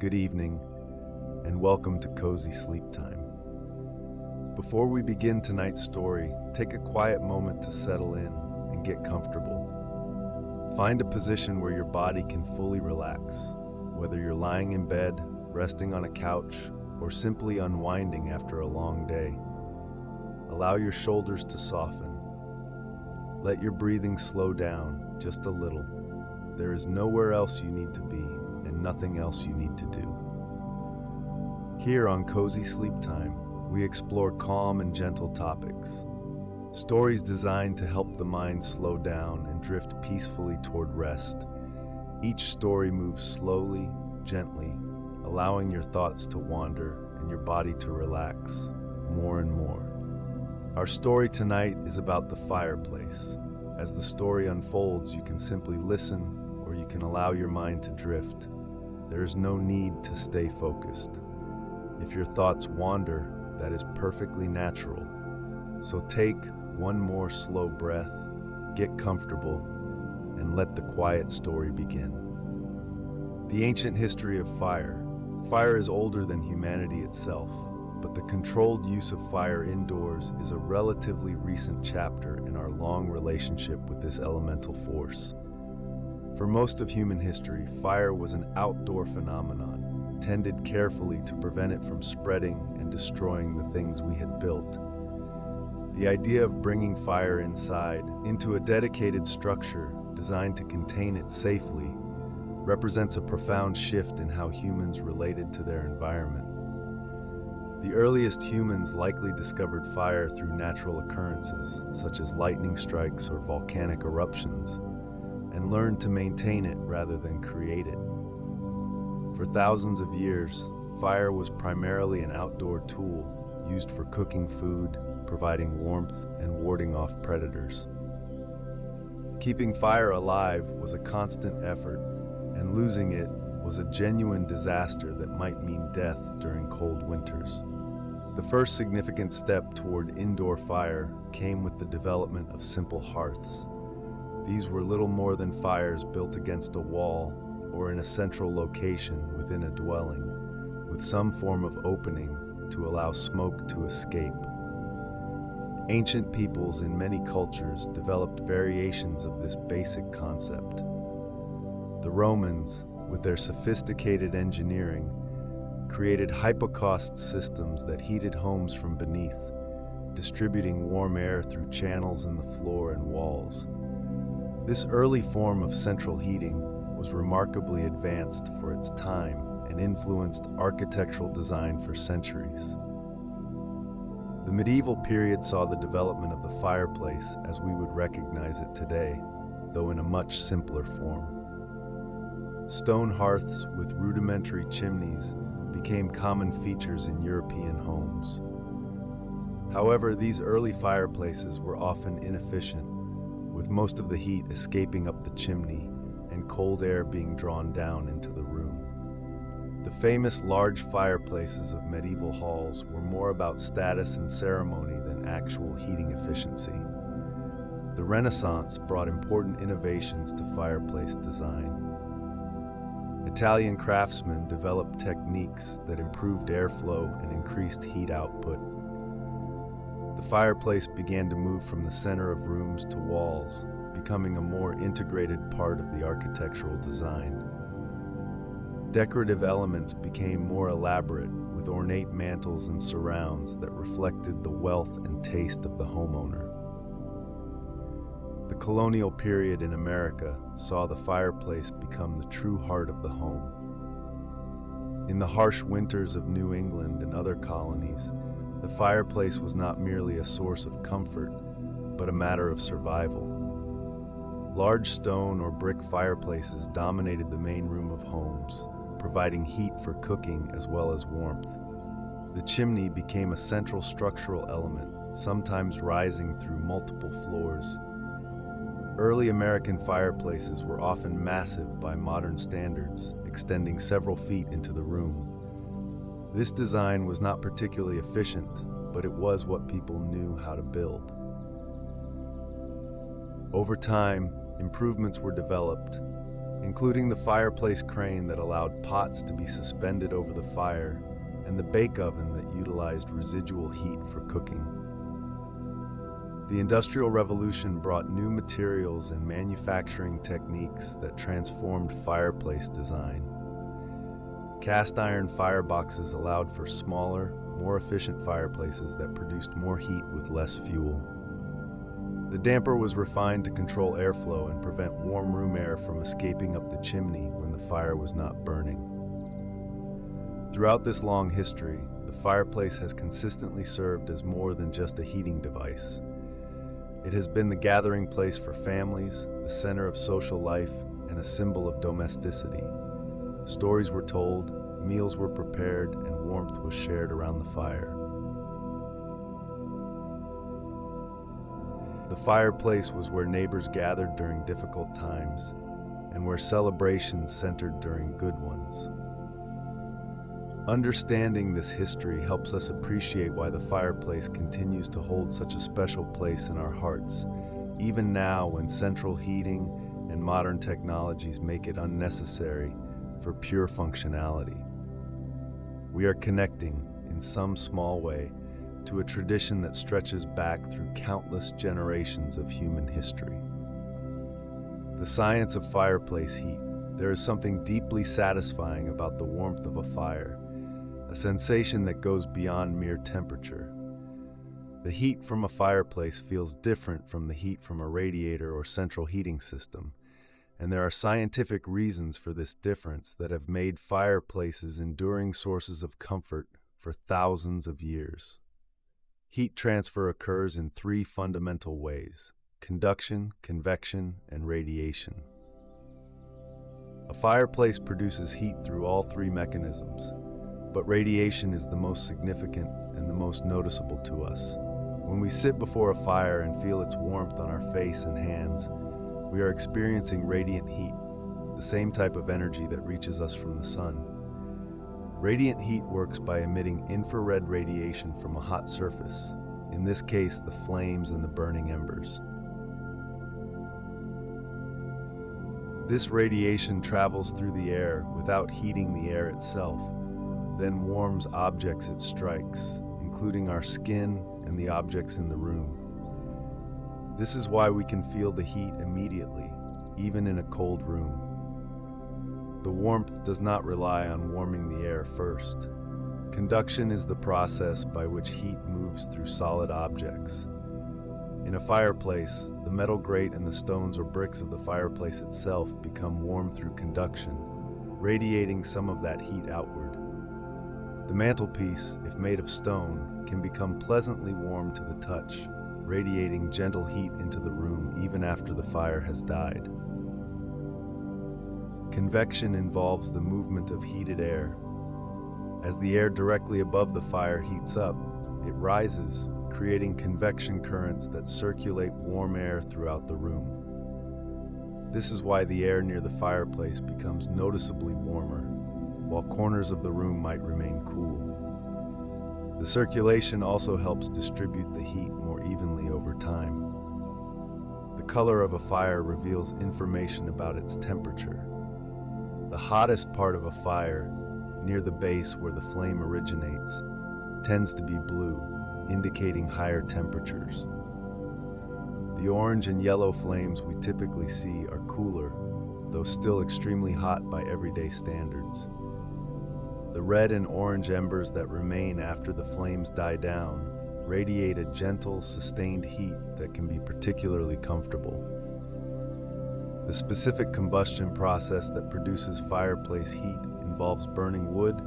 good evening, and welcome to Cozy Sleep Time. Before we begin tonight's story, take a quiet moment to settle in and get comfortable. Find a position where your body can fully relax, whether you're lying in bed, resting on a couch, or simply unwinding after a long day. Allow your shoulders to soften. Let your breathing slow down just a little. There is nowhere else you need to be and nothing else you need to do. Here on Cozy Sleep Time, we explore calm and gentle topics. Stories designed to help the mind slow down and drift peacefully toward rest. Each story moves slowly, gently, allowing your thoughts to wander and your body to relax more and more. Our story tonight is about the fireplace. As the story unfolds, you can simply listen or you can allow your mind to drift. There is no need to stay focused. If your thoughts wander, that is perfectly natural. So take one more slow breath, get comfortable, and let the quiet story begin. The ancient history of fire. Fire is older than humanity itself, but the controlled use of fire indoors is a relatively recent chapter in our long relationship with this elemental force. For most of human history, fire was an outdoor phenomenon, tended carefully to prevent it from spreading and destroying the things we had built. The idea of bringing fire inside, into a dedicated structure designed to contain it safely, represents a profound shift in how humans related to their environment. The earliest humans likely discovered fire through natural occurrences, such as lightning strikes or volcanic eruptions, and learned to maintain it rather than create it. For thousands of years, fire was primarily an outdoor tool used for cooking food, providing warmth, and warding off predators. Keeping fire alive was a constant effort, and losing it was a genuine disaster that might mean death during cold winters. The first significant step toward indoor fire came with the development of simple hearths. These were little more than fires built against a wall or in a central location within a dwelling, with some form of opening to allow smoke to escape. Ancient peoples in many cultures developed variations of this basic concept. The Romans, with their sophisticated engineering, created hypocaust systems that heated homes from beneath, distributing warm air through channels in the floor and walls. This early form of central heating was remarkably advanced for its time and influenced architectural design for centuries. The medieval period saw the development of the fireplace as we would recognize it today, though in a much simpler form. Stone hearths with rudimentary chimneys became common features in European homes. However, these early fireplaces were often inefficient, with most of the heat escaping up the chimney and cold air being drawn down into the room. The famous large fireplaces of medieval halls were more about status and ceremony than actual heating efficiency. The Renaissance brought important innovations to fireplace design. Italian craftsmen developed techniques that improved airflow and increased heat output. The fireplace began to move from the center of rooms to walls, becoming a more integrated part of the architectural design. Decorative elements became more elaborate, with ornate mantels and surrounds that reflected the wealth and taste of the homeowner. The colonial period in America saw the fireplace become the true heart of the home. In the harsh winters of New England and other colonies, the fireplace was not merely a source of comfort, but a matter of survival. Large stone or brick fireplaces dominated the main room of homes, providing heat for cooking as well as warmth. The chimney became a central structural element, sometimes rising through multiple floors. Early American fireplaces were often massive by modern standards, extending several feet into the room. This design was not particularly efficient, but it was what people knew how to build. Over time, improvements were developed. including the fireplace crane that allowed pots to be suspended over the fire and the bake oven that utilized residual heat for cooking. The Industrial Revolution brought new materials and manufacturing techniques that transformed fireplace design. Cast iron fireboxes allowed for smaller, more efficient fireplaces that produced more heat with less fuel. The damper was refined to control airflow and prevent warm room air from escaping up the chimney when the fire was not burning. Throughout this long history, the fireplace has consistently served as more than just a heating device. It has been the gathering place for families, the center of social life, and a symbol of domesticity. Stories were told, meals were prepared, and warmth was shared around the fire. The fireplace was where neighbors gathered during difficult times, and where celebrations centered during good ones. Understanding this history helps us appreciate why the fireplace continues to hold such a special place in our hearts, even now when central heating and modern technologies make it unnecessary for pure functionality. We are connecting, in some small way, to a tradition that stretches back through countless generations of human history. The science of fireplace heat. There is something deeply satisfying about the warmth of a fire, a sensation that goes beyond mere temperature. The heat from a fireplace feels different from the heat from a radiator or central heating system, and there are scientific reasons for this difference that have made fireplaces enduring sources of comfort for thousands of years. Heat transfer occurs in three fundamental ways: conduction, convection, and radiation. A fireplace produces heat through all three mechanisms, but radiation is the most significant and the most noticeable to us. When we sit before a fire and feel its warmth on our face and hands, we are experiencing radiant heat, the same type of energy that reaches us from the sun. Radiant heat works by emitting infrared radiation from a hot surface, in this case the flames and the burning embers. This radiation travels through the air without heating the air itself, then warms objects it strikes, including our skin and the objects in the room. This is why we can feel the heat immediately, even in a cold room. The warmth does not rely on warming the air first. Conduction is the process by which heat moves through solid objects. In a fireplace, the metal grate and the stones or bricks of the fireplace itself become warm through conduction, radiating some of that heat outward. The mantelpiece, if made of stone, can become pleasantly warm to the touch, radiating gentle heat into the room even after the fire has died. Convection involves the movement of heated air. As the air directly above the fire heats up, it rises, creating convection currents that circulate warm air throughout the room. This is why the air near the fireplace becomes noticeably warmer, while corners of the room might remain cool. The circulation also helps distribute the heat more evenly over time. The color of a fire reveals information about its temperature. The hottest part of a fire, near the base where the flame originates, tends to be blue, indicating higher temperatures. The orange and yellow flames we typically see are cooler, though still extremely hot by everyday standards. The red and orange embers that remain after the flames die down radiate a gentle, sustained heat that can be particularly comfortable. The specific combustion process that produces fireplace heat involves burning wood,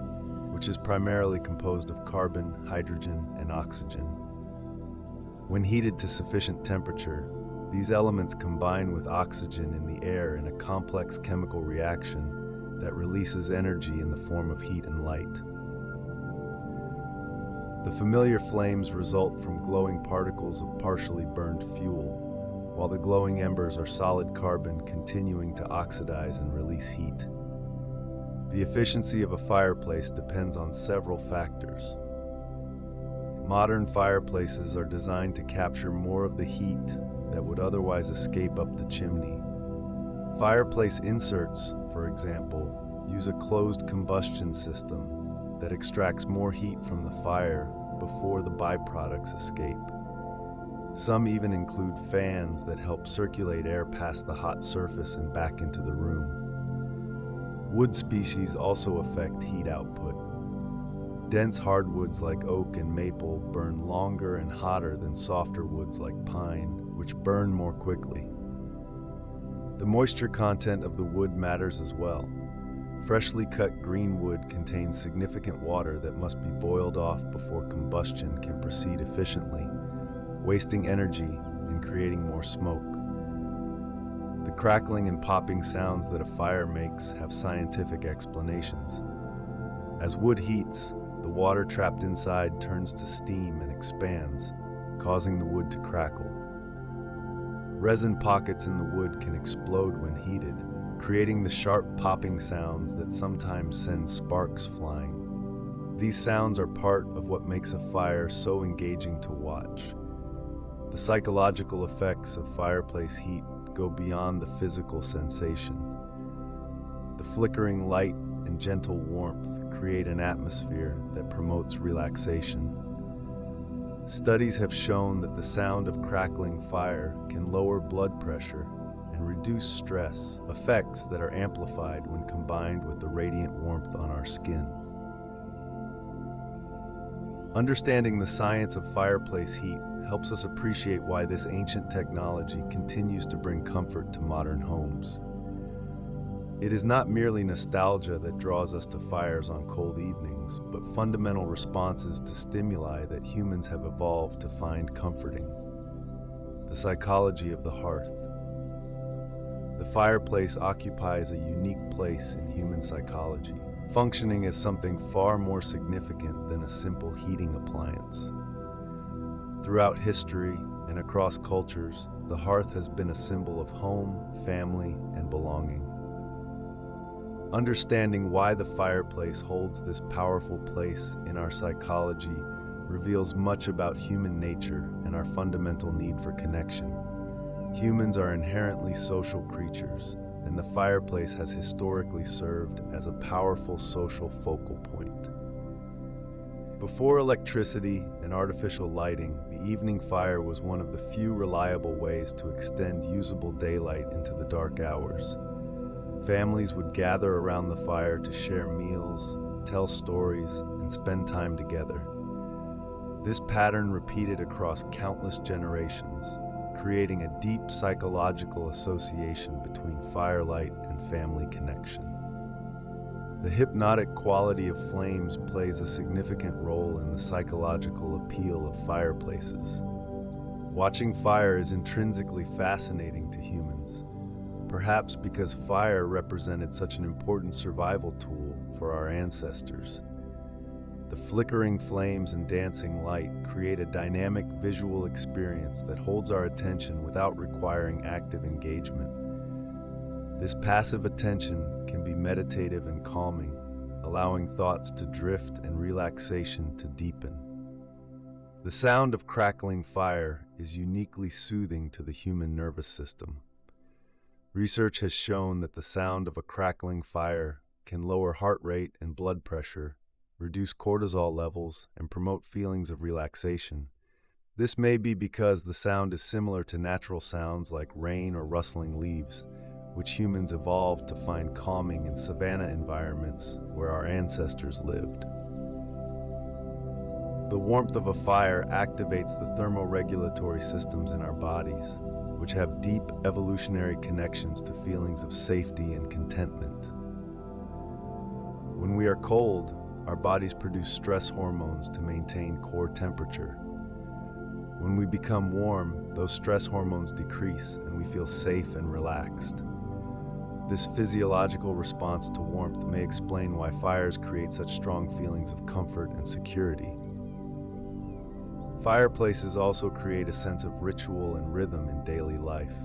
which is primarily composed of carbon, hydrogen, and oxygen. When heated to sufficient temperature, these elements combine with oxygen in the air in a complex chemical reaction that releases energy in the form of heat and light. The familiar flames result from glowing particles of partially burned fuel, while the glowing embers are solid carbon continuing to oxidize and release heat. The efficiency of a fireplace depends on several factors. Modern fireplaces are designed to capture more of the heat that would otherwise escape up the chimney. Fireplace inserts, for example, use a closed combustion system that extracts more heat from the fire before the byproducts escape. Some even include fans that help circulate air past the hot surface and back into the room. Wood species also affect heat output. Dense hardwoods like oak and maple burn longer and hotter than softer woods like pine, which burn more quickly. The moisture content of the wood matters as well. Freshly cut green wood contains significant water that must be boiled off before combustion can proceed efficiently, wasting energy and creating more smoke. The crackling and popping sounds that a fire makes have scientific explanations. As wood heats, the water trapped inside turns to steam and expands, causing the wood to crackle. Resin pockets in the wood can explode when heated, creating the sharp popping sounds that sometimes send sparks flying. These sounds are part of what makes a fire so engaging to watch. The psychological effects of fireplace heat go beyond the physical sensation. The flickering light and gentle warmth create an atmosphere that promotes relaxation. Studies have shown that the sound of crackling fire can lower blood pressure and reduce stress, effects that are amplified when combined with the radiant warmth on our skin. Understanding the science of fireplace heat helps us appreciate why this ancient technology continues to bring comfort to modern homes. It is not merely nostalgia that draws us to fires on cold evenings, but fundamental responses to stimuli that humans have evolved to find comforting. The psychology of the hearth. The fireplace occupies a unique place in human psychology, functioning as something far more significant than a simple heating appliance. Throughout history and across cultures, the hearth has been a symbol of home, family, and belonging. Understanding why the fireplace holds this powerful place in our psychology reveals much about human nature and our fundamental need for connection. Humans are inherently social creatures, and the fireplace has historically served as a powerful social focal point. Before electricity and artificial lighting, the evening fire was one of the few reliable ways to extend usable daylight into the dark hours. Families would gather around the fire to share meals, tell stories, and spend time together. This pattern repeated across countless generations, creating a deep psychological association between firelight and family connection. The hypnotic quality of flames plays a significant role in the psychological appeal of fireplaces. Watching fire is intrinsically fascinating to humans, perhaps because fire represented such an important survival tool for our ancestors. The flickering flames and dancing light create a dynamic visual experience that holds our attention without requiring active engagement. This passive attention can be meditative and calming, allowing thoughts to drift and relaxation to deepen. The sound of crackling fire is uniquely soothing to the human nervous system. Research has shown that the sound of a crackling fire can lower heart rate and blood pressure, reduce cortisol levels, and promote feelings of relaxation. This may be because the sound is similar to natural sounds like rain or rustling leaves, which humans evolved to find calming in savanna environments where our ancestors lived. The warmth of a fire activates the thermoregulatory systems in our bodies, which have deep evolutionary connections to feelings of safety and contentment. When we are cold, our bodies produce stress hormones to maintain core temperature. When we become warm, those stress hormones decrease and we feel safe and relaxed. This physiological response to warmth may explain why fires create such strong feelings of comfort and security. Fireplaces also create a sense of ritual and rhythm in daily life.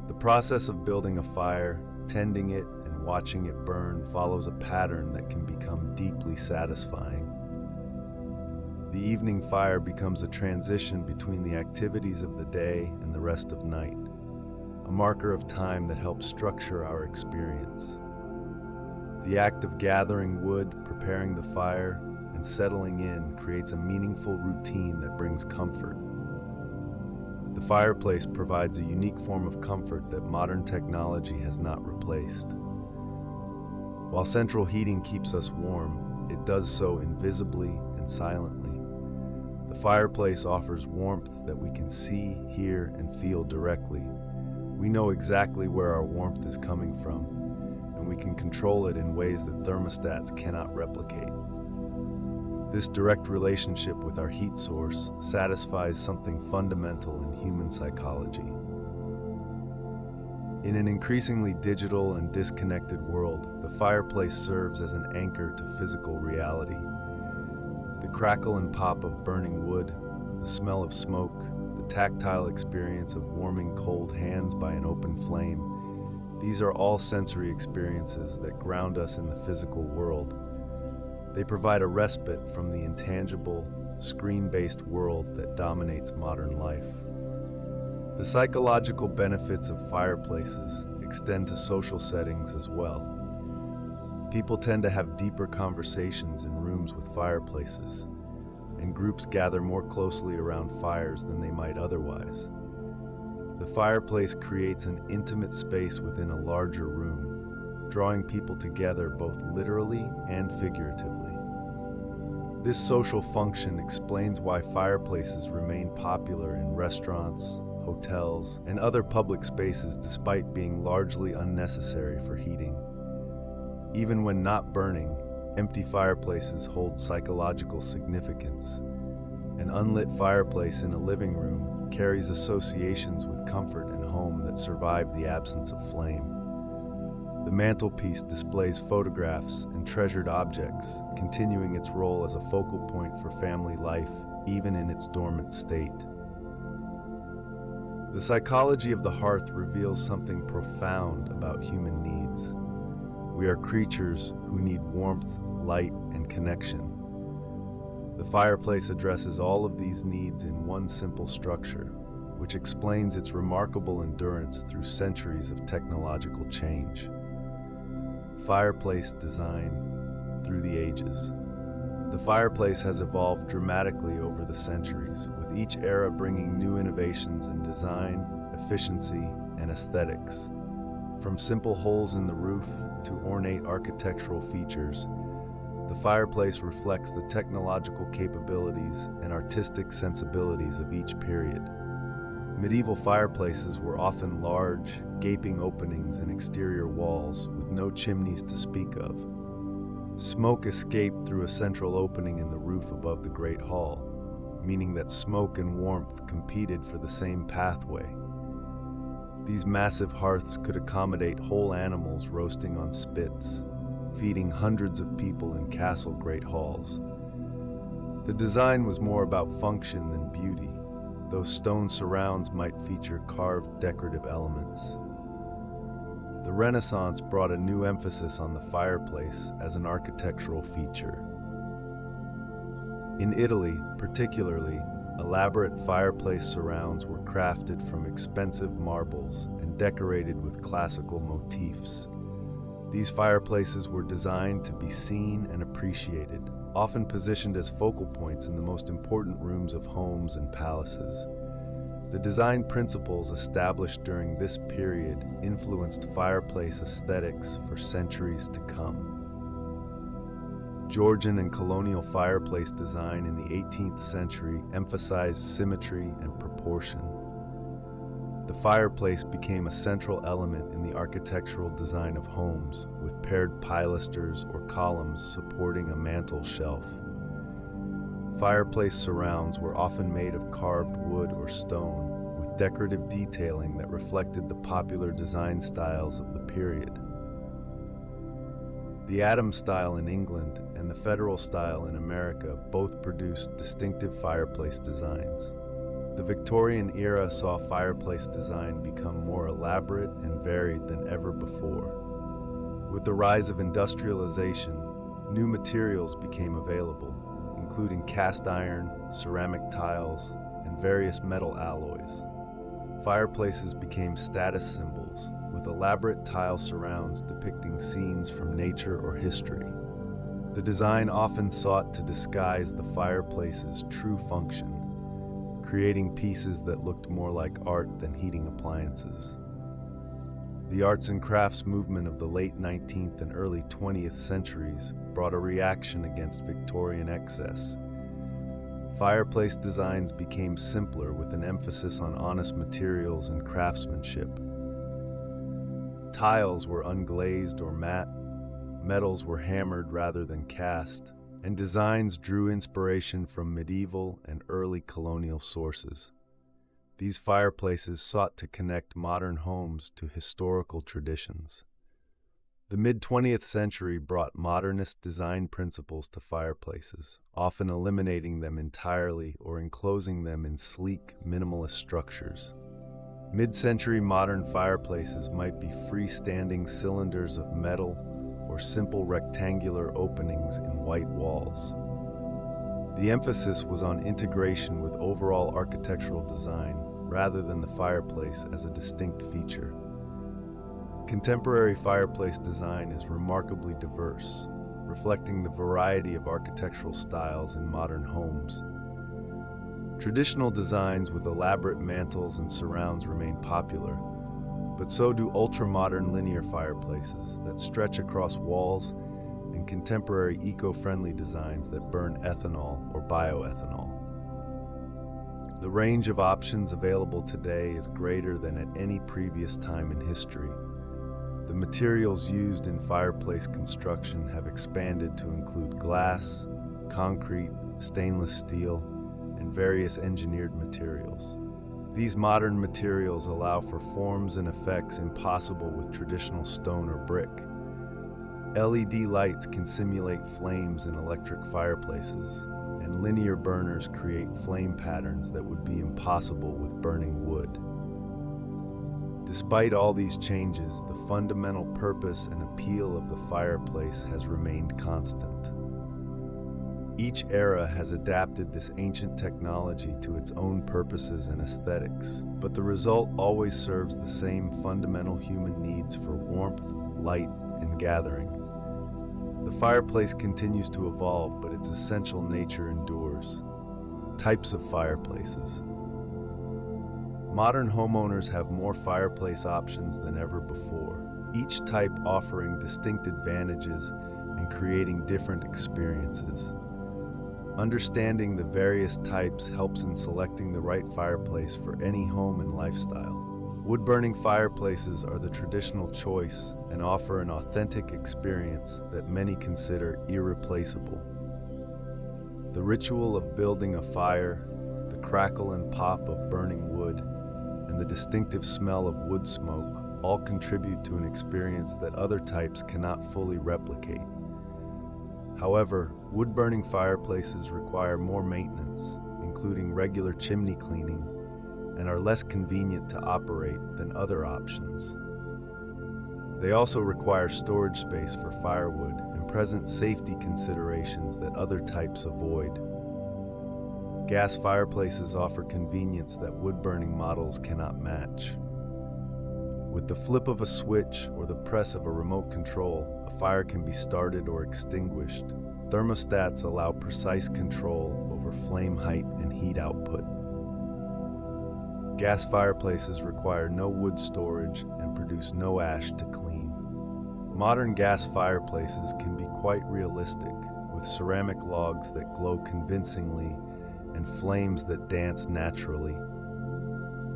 The process of building a fire, tending it, and watching it burn follows a pattern that can become deeply satisfying. The evening fire becomes a transition between the activities of the day and the rest of night, a marker of time that helps structure our experience. The act of gathering wood, preparing the fire, and settling in creates a meaningful routine that brings comfort. The fireplace provides a unique form of comfort that modern technology has not replaced. While central heating keeps us warm, it does so invisibly and silently. The fireplace offers warmth that we can see, hear, and feel directly. We know exactly where our warmth is coming from, and we can control it in ways that thermostats cannot replicate. This direct relationship with our heat source satisfies something fundamental in human psychology. In an increasingly digital and disconnected world, the fireplace serves as an anchor to physical reality. The crackle and pop of burning wood, the smell of smoke, the tactile experience of warming cold hands by an open flame, these are all sensory experiences that ground us in the physical world. They provide a respite from the intangible, screen-based world that dominates modern life. The psychological benefits of fireplaces extend to social settings as well. People tend to have deeper conversations in rooms with fireplaces, and groups gather more closely around fires than they might otherwise. The fireplace creates an intimate space within a larger room, drawing people together both literally and figuratively. This social function explains why fireplaces remain popular in restaurants, hotels, and other public spaces despite being largely unnecessary for heating. Even when not burning, empty fireplaces hold psychological significance. An unlit fireplace in a living room carries associations with comfort and home that survive the absence of flame. The mantelpiece displays photographs and treasured objects, continuing its role as a focal point for family life, even in its dormant state. The psychology of the hearth reveals something profound about human needs. We are creatures who need warmth, light, and connection. The fireplace addresses all of these needs in one simple structure, which explains its remarkable endurance through centuries of technological change. Fireplace design through the ages. The fireplace has evolved dramatically over the centuries, with each era bringing new innovations in design, efficiency, and aesthetics. From simple holes in the roof to ornate architectural features, the fireplace reflects the technological capabilities and artistic sensibilities of each period. Medieval fireplaces were often large, gaping openings in exterior walls with no chimneys to speak of. Smoke escaped through a central opening in the roof above the Great Hall, meaning that smoke and warmth competed for the same pathway. These massive hearths could accommodate whole animals roasting on spits, feeding hundreds of people in castle great halls. The design was more about function than beauty, though stone surrounds might feature carved decorative elements. The Renaissance brought a new emphasis on the fireplace as an architectural feature. In Italy, particularly, elaborate fireplace surrounds were crafted from expensive marbles and decorated with classical motifs. These fireplaces were designed to be seen and appreciated, often positioned as focal points in the most important rooms of homes and palaces. The design principles established during this period influenced fireplace aesthetics for centuries to come. Georgian and colonial fireplace design in the 18th century emphasized symmetry and proportion. The fireplace became a central element in the architectural design of homes, with paired pilasters or columns supporting a mantel shelf. Fireplace surrounds were often made of carved wood or stone, with decorative detailing that reflected the popular design styles of the period. The Adam style in England and the Federal style in America both produced distinctive fireplace designs. The Victorian era saw fireplace design become more elaborate and varied than ever before. With the rise of industrialization, new materials became available, including cast iron, ceramic tiles, and various metal alloys. Fireplaces became status symbols, with elaborate tile surrounds depicting scenes from nature or history. The design often sought to disguise the fireplace's true function, creating pieces that looked more like art than heating appliances. The arts and crafts movement of the late 19th and early 20th centuries brought a reaction against Victorian excess. Fireplace designs became simpler with an emphasis on honest materials and craftsmanship. Tiles were unglazed or matte, metals were hammered rather than cast, and designs drew inspiration from medieval and early colonial sources. These fireplaces sought to connect modern homes to historical traditions. The mid-20th century brought modernist design principles to fireplaces, often eliminating them entirely or enclosing them in sleek, minimalist structures. Mid-century modern fireplaces might be freestanding cylinders of metal or simple rectangular openings in white walls. The emphasis was on integration with overall architectural design rather than the fireplace as a distinct feature. Contemporary fireplace design is remarkably diverse, reflecting the variety of architectural styles in modern homes. Traditional designs with elaborate mantels and surrounds remain popular, but so do ultra-modern linear fireplaces that stretch across walls and contemporary eco-friendly designs that burn ethanol or bioethanol. The range of options available today is greater than at any previous time in history. The materials used in fireplace construction have expanded to include glass, concrete, stainless steel, and various engineered materials. These modern materials allow for forms and effects impossible with traditional stone or brick. LED lights can simulate flames in electric fireplaces, and linear burners create flame patterns that would be impossible with burning wood. Despite all these changes, the fundamental purpose and appeal of the fireplace has remained constant. Each era has adapted this ancient technology to its own purposes and aesthetics, but the result always serves the same fundamental human needs for warmth, light, and gathering. The fireplace continues to evolve, but its essential nature endures. Types of fireplaces. Modern homeowners have more fireplace options than ever before, each type offering distinct advantages and creating different experiences. Understanding the various types helps in selecting the right fireplace for any home and lifestyle. Wood-burning fireplaces are the traditional choice and offer an authentic experience that many consider irreplaceable. The ritual of building a fire, the crackle and pop of burning wood, and the distinctive smell of wood smoke all contribute to an experience that other types cannot fully replicate. However, wood-burning fireplaces require more maintenance, including regular chimney cleaning, and are less convenient to operate than other options. They also require storage space for firewood and present safety considerations that other types avoid. Gas fireplaces offer convenience that wood-burning models cannot match. With the flip of a switch or the press of a remote control, a fire can be started or extinguished. Thermostats allow precise control over flame height and heat output. Gas fireplaces require no wood storage and produce no ash to clean. Modern gas fireplaces can be quite realistic, with ceramic logs that glow convincingly and flames that dance naturally.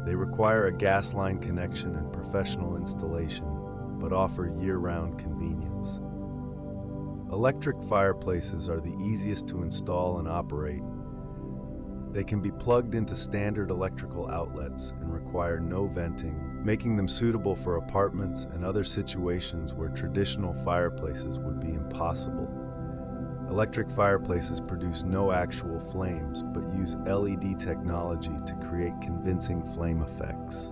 They require a gas line connection and professional installation, but offer year-round convenience. Electric fireplaces are the easiest to install and operate. They can be plugged into standard electrical outlets and require no venting, making them suitable for apartments and other situations where traditional fireplaces would be impossible. Electric fireplaces produce no actual flames, but use LED technology to create convincing flame effects.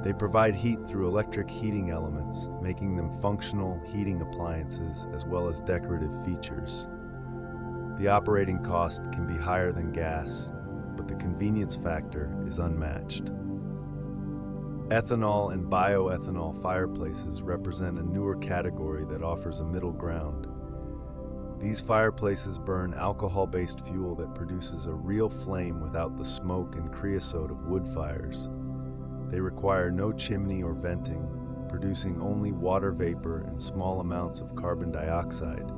They provide heat through electric heating elements, making them functional heating appliances as well as decorative features. The operating cost can be higher than gas, but the convenience factor is unmatched. Ethanol and bioethanol fireplaces represent a newer category that offers a middle ground. These fireplaces burn alcohol-based fuel that produces a real flame without the smoke and creosote of wood fires. They require no chimney or venting, producing only water vapor and small amounts of carbon dioxide.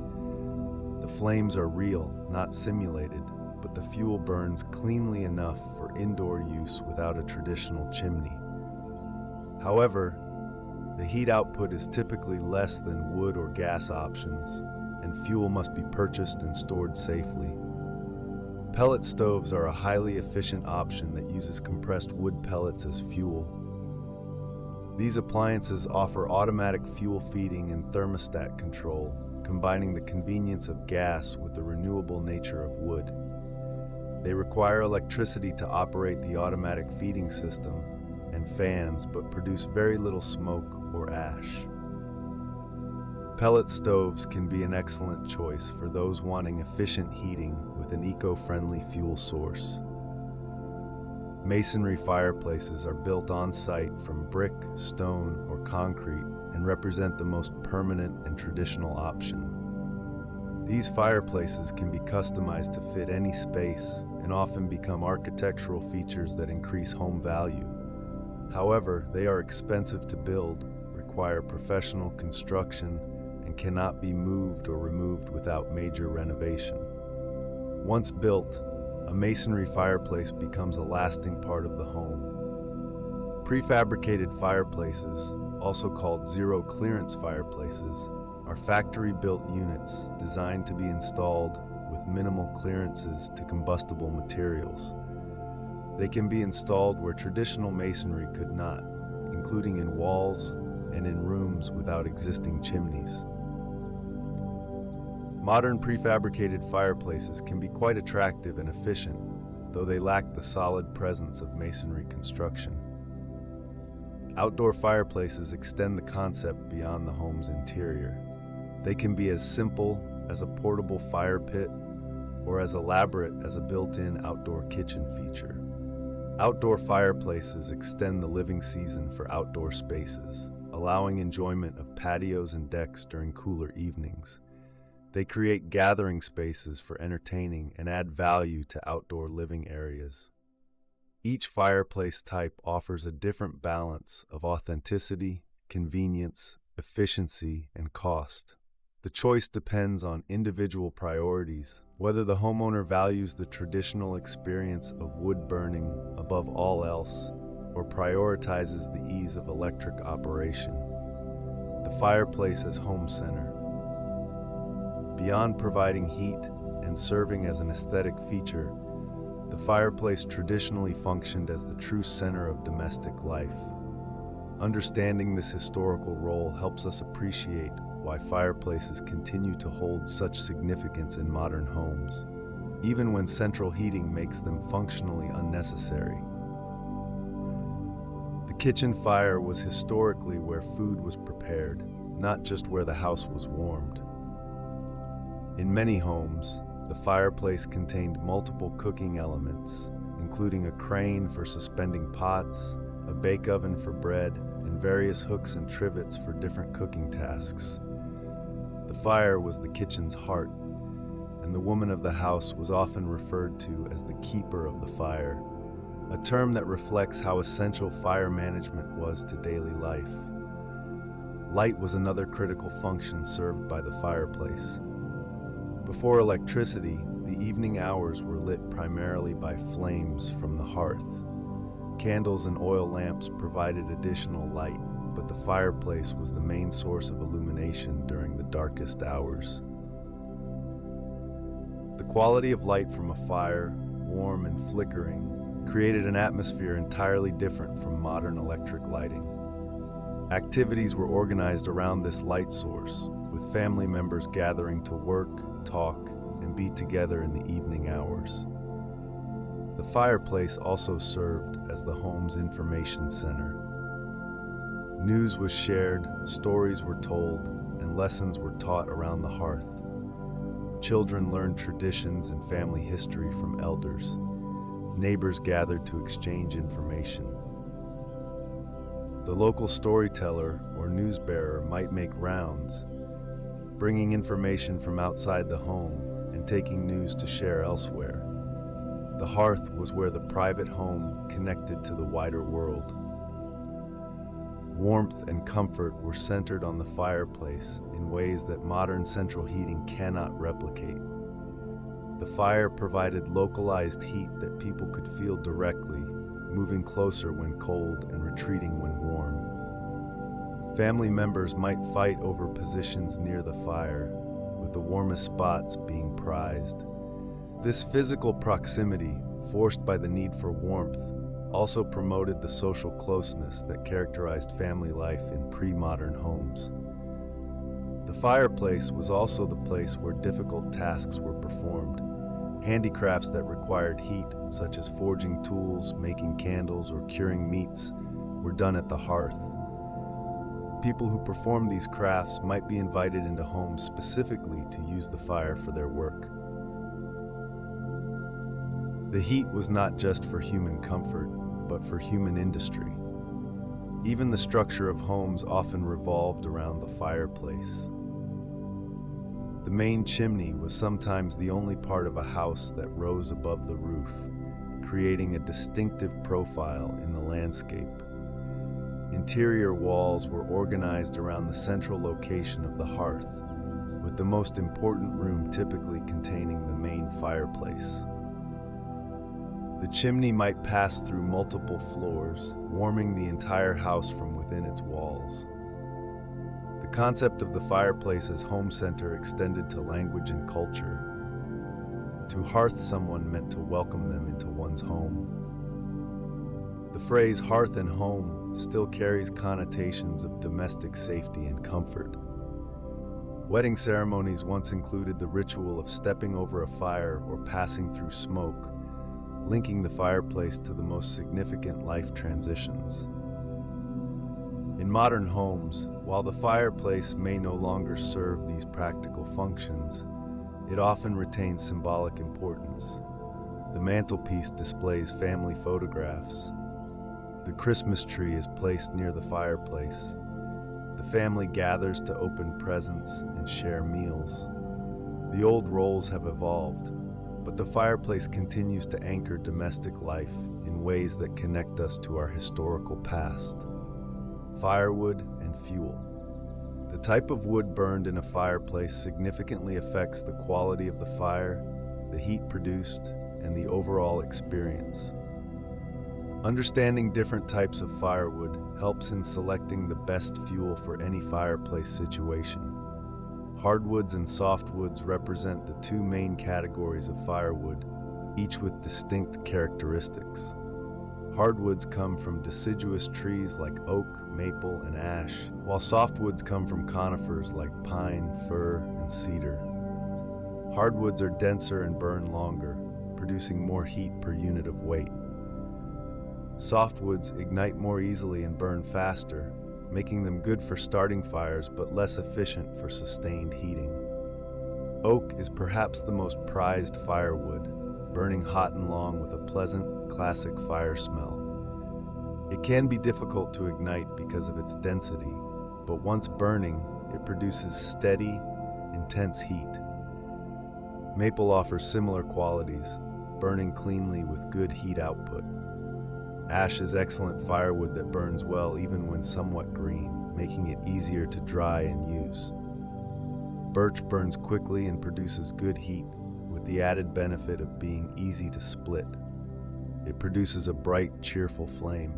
The flames are real, not simulated, but the fuel burns cleanly enough for indoor use without a traditional chimney. However, the heat output is typically less than wood or gas options, and fuel must be purchased and stored safely. Pellet stoves are a highly efficient option that uses compressed wood pellets as fuel. These appliances offer automatic fuel feeding and thermostat control, combining the convenience of gas with the renewable nature of wood. They require electricity to operate the automatic feeding system and fans, but produce very little smoke or ash. Pellet stoves can be an excellent choice for those wanting efficient heating with an eco-friendly fuel source. Masonry fireplaces are built on site from brick, stone, or concrete and represent the most permanent and traditional option. These fireplaces can be customized to fit any space and often become architectural features that increase home value. However, they are expensive to build, require professional construction, and cannot be moved or removed without major renovation. Once built, a masonry fireplace becomes a lasting part of the home. Prefabricated fireplaces, also called zero-clearance fireplaces, are factory-built units designed to be installed with minimal clearances to combustible materials. They can be installed where traditional masonry could not, including in walls and in rooms without existing chimneys. Modern prefabricated fireplaces can be quite attractive and efficient, though they lack the solid presence of masonry construction. Outdoor fireplaces extend the concept beyond the home's interior. They can be as simple as a portable fire pit or as elaborate as a built-in outdoor kitchen feature. Outdoor fireplaces extend the living season for outdoor spaces, allowing enjoyment of patios and decks during cooler evenings. They create gathering spaces for entertaining and add value to outdoor living areas. Each fireplace type offers a different balance of authenticity, convenience, efficiency, and cost. The choice depends on individual priorities, whether the homeowner values the traditional experience of wood burning above all else or prioritizes the ease of electric operation. The fireplace as home center. Beyond providing heat and serving as an aesthetic feature, the fireplace traditionally functioned as the true center of domestic life. Understanding this historical role helps us appreciate why fireplaces continue to hold such significance in modern homes, even when central heating makes them functionally unnecessary. The kitchen fire was historically where food was prepared, not just where the house was warmed. In many homes, the fireplace contained multiple cooking elements, including a crane for suspending pots, a bake oven for bread, and various hooks and trivets for different cooking tasks. The fire was the kitchen's heart, and the woman of the house was often referred to as the keeper of the fire, a term that reflects how essential fire management was to daily life. Light was another critical function served by the fireplace. Before electricity, the evening hours were lit primarily by flames from the hearth. Candles and oil lamps provided additional light, but the fireplace was the main source of illumination during the darkest hours. The quality of light from a fire, warm and flickering, created an atmosphere entirely different from modern electric lighting. Activities were organized around this light source, with family members gathering to work, talk, and be together in the evening hours. The fireplace also served as the home's information center. News was shared, stories were told, and lessons were taught around the hearth. Children learned traditions and family history from elders. neighbors gathered to exchange information. The local storyteller or newsbearer might make rounds, bringing information from outside the home and taking news to share elsewhere. The hearth was where the private home connected to the wider world. Warmth and comfort were centered on the fireplace in ways that modern central heating cannot replicate. The fire provided localized heat that people could feel directly, moving closer when cold and retreating when warm. Family members might fight over positions near the fire, with the warmest spots being prized. This physical proximity, forced by the need for warmth, also promoted the social closeness that characterized family life in pre-modern homes. The fireplace was also the place where difficult tasks were performed. Handicrafts that required heat, such as forging tools, making candles, or curing meats, were done at the hearth. People who performed these crafts might be invited into homes specifically to use the fire for their work. The heat was not just for human comfort, but for human industry. Even the structure of homes often revolved around the fireplace. The main chimney was sometimes the only part of a house that rose above the roof, creating a distinctive profile in the landscape. Interior walls were organized around the central location of the hearth, with the most important room typically containing the main fireplace. The chimney might pass through multiple floors, warming the entire house from within its walls. The concept of the fireplace as home center extended to language and culture. To hearth someone meant to welcome them into one's home. The phrase hearth and home still carries connotations of domestic safety and comfort. Wedding ceremonies once included the ritual of stepping over a fire or passing through smoke, linking the fireplace to the most significant life transitions. In modern homes, while the fireplace may no longer serve these practical functions, it often retains symbolic importance. The mantelpiece displays family photographs. The Christmas tree is placed near the fireplace. The family gathers to open presents and share meals. The old roles have evolved, but the fireplace continues to anchor domestic life in ways that connect us to our historical past. Firewood and fuel. The type of wood burned in a fireplace significantly affects the quality of the fire, the heat produced, and the overall experience. Understanding different types of firewood helps in selecting the best fuel for any fireplace situation. Hardwoods and softwoods represent the two main categories of firewood, each with distinct characteristics. Hardwoods come from deciduous trees like oak, maple, and ash, while softwoods come from conifers like pine, fir, and cedar. Hardwoods are denser and burn longer, producing more heat per unit of weight. Softwoods ignite more easily and burn faster, making them good for starting fires but less efficient for sustained heating. Oak is perhaps the most prized firewood, burning hot and long with a pleasant, classic fire smell. It can be difficult to ignite because of its density, but once burning, it produces steady, intense heat. Maple offers similar qualities, burning cleanly with good heat output. Ash is excellent firewood that burns well even when somewhat green, making it easier to dry and use. Birch burns quickly and produces good heat, with the added benefit of being easy to split. It produces a bright, cheerful flame.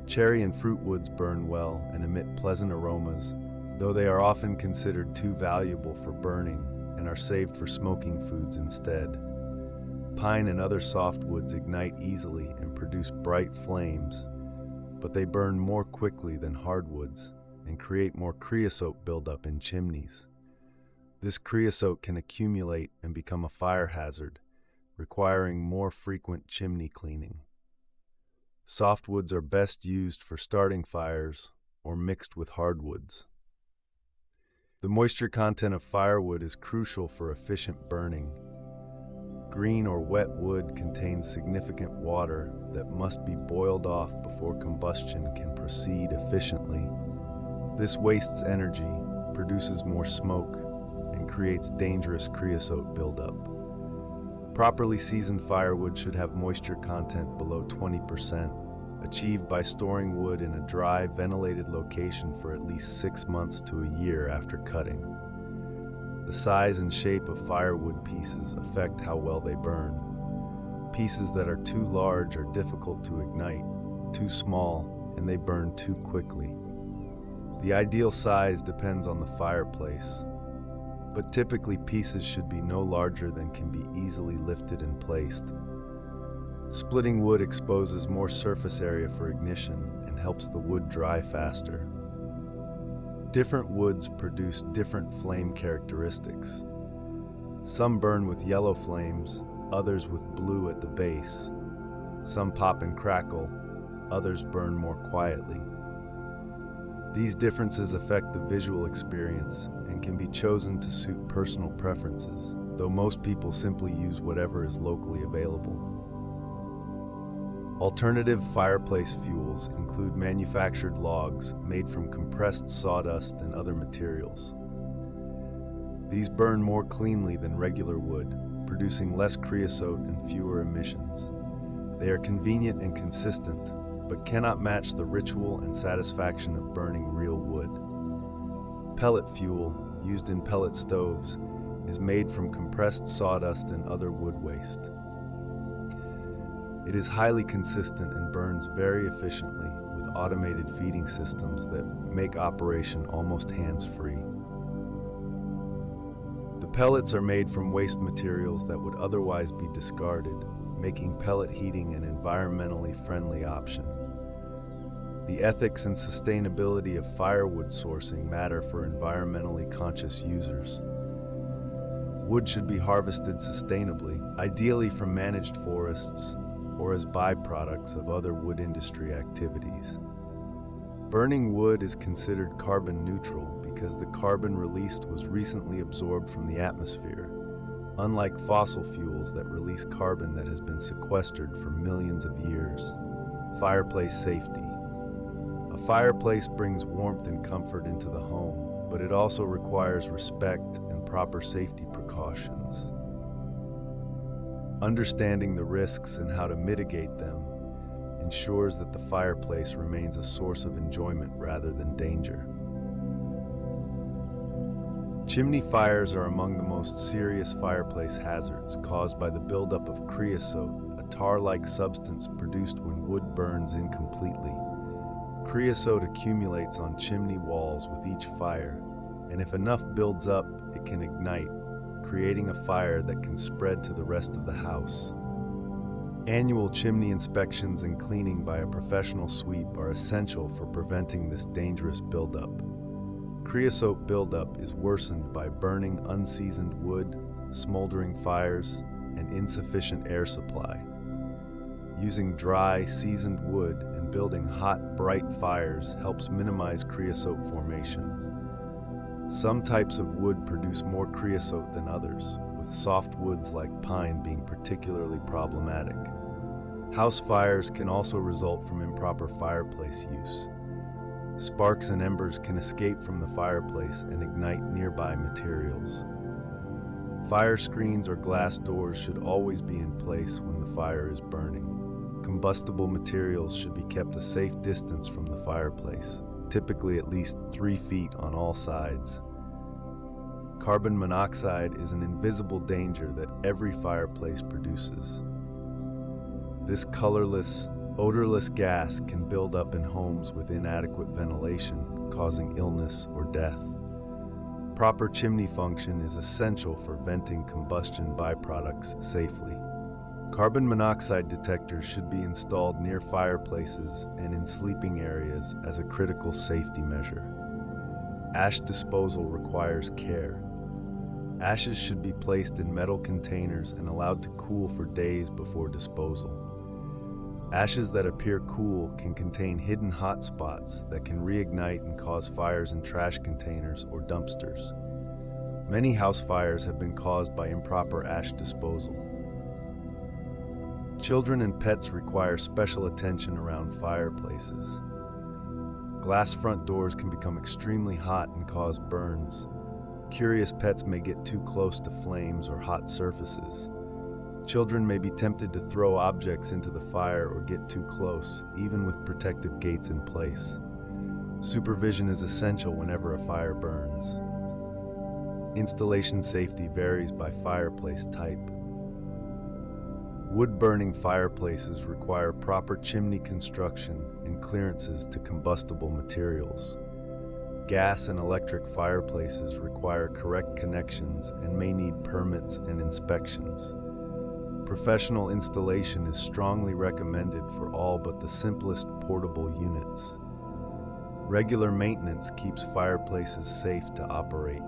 Cherry and fruit woods burn well and emit pleasant aromas, though they are often considered too valuable for burning and are saved for smoking foods instead. Pine and other softwoods ignite easily and produce bright flames, but they burn more quickly than hardwoods and create more creosote buildup in chimneys. This creosote can accumulate and become a fire hazard, requiring more frequent chimney cleaning. Softwoods are best used for starting fires or mixed with hardwoods. The moisture content of firewood is crucial for efficient burning. Green or wet wood contains significant water that must be boiled off before combustion can proceed efficiently. This wastes energy, produces more smoke, and creates dangerous creosote buildup. Properly seasoned firewood should have moisture content below 20%, achieved by storing wood in a dry, ventilated location for at least 6 months to a year after cutting. The size and shape of firewood pieces affect how well they burn. Pieces that are too large are difficult to ignite, too small, and they burn too quickly. The ideal size depends on the fireplace, but typically pieces should be no larger than can be easily lifted and placed. Splitting wood exposes more surface area for ignition and helps the wood dry faster. Different woods produce different flame characteristics. Some burn with yellow flames, others with blue at the base. Some pop and crackle, others burn more quietly. These differences affect the visual experience and can be chosen to suit personal preferences, though most people simply use whatever is locally available. Alternative fireplace fuels include manufactured logs made from compressed sawdust and other materials. These burn more cleanly than regular wood, producing less creosote and fewer emissions. They are convenient and consistent, but cannot match the ritual and satisfaction of burning real wood. Pellet fuel, used in pellet stoves, is made from compressed sawdust and other wood waste. It is highly consistent and burns very efficiently with automated feeding systems that make operation almost hands-free. The pellets are made from waste materials that would otherwise be discarded, making pellet heating an environmentally friendly option. The ethics and sustainability of firewood sourcing matter for environmentally conscious users. Wood should be harvested sustainably, ideally from managed forests or as byproducts of other wood industry activities. Burning wood is considered carbon neutral because the carbon released was recently absorbed from the atmosphere, unlike fossil fuels that release carbon that has been sequestered for millions of years. Fireplace safety. A fireplace brings warmth and comfort into the home, but it also requires respect and proper safety precautions. Understanding the risks and how to mitigate them ensures that the fireplace remains a source of enjoyment rather than danger. Chimney fires are among the most serious fireplace hazards caused by the buildup of creosote, a tar-like substance produced when wood burns incompletely. Creosote accumulates on chimney walls with each fire, and if enough builds up, it can ignite, creating a fire that can spread to the rest of the house. Annual chimney inspections and cleaning by a professional sweep are essential for preventing this dangerous buildup. Creosote buildup is worsened by burning unseasoned wood, smoldering fires, and insufficient air supply. Using dry, seasoned wood and building hot, bright fires helps minimize creosote formation. Some types of wood produce more creosote than others, with soft woods like pine being particularly problematic. House fires can also result from improper fireplace use. Sparks and embers can escape from the fireplace and ignite nearby materials. Fire screens or glass doors should always be in place when the fire is burning. Combustible materials should be kept a safe distance from the fireplace, typically at least 3 feet on all sides. Carbon monoxide is an invisible danger that every fireplace produces. This colorless, odorless gas can build up in homes with inadequate ventilation, causing illness or death. Proper chimney function is essential for venting combustion byproducts safely. Carbon monoxide detectors should be installed near fireplaces and in sleeping areas as a critical safety measure. Ash disposal requires care. Ashes should be placed in metal containers and allowed to cool for days before disposal. Ashes that appear cool can contain hidden hot spots that can reignite and cause fires in trash containers or dumpsters. Many house fires have been caused by improper ash disposal. Children and pets require special attention around fireplaces. Glass front doors can become extremely hot and cause burns. Curious pets may get too close to flames or hot surfaces. Children may be tempted to throw objects into the fire or get too close, even with protective gates in place. Supervision is essential whenever a fire burns. Installation safety varies by fireplace type. Wood-burning fireplaces require proper chimney construction and clearances to combustible materials. Gas and electric fireplaces require correct connections and may need permits and inspections. Professional installation is strongly recommended for all but the simplest portable units. Regular maintenance keeps fireplaces safe to operate.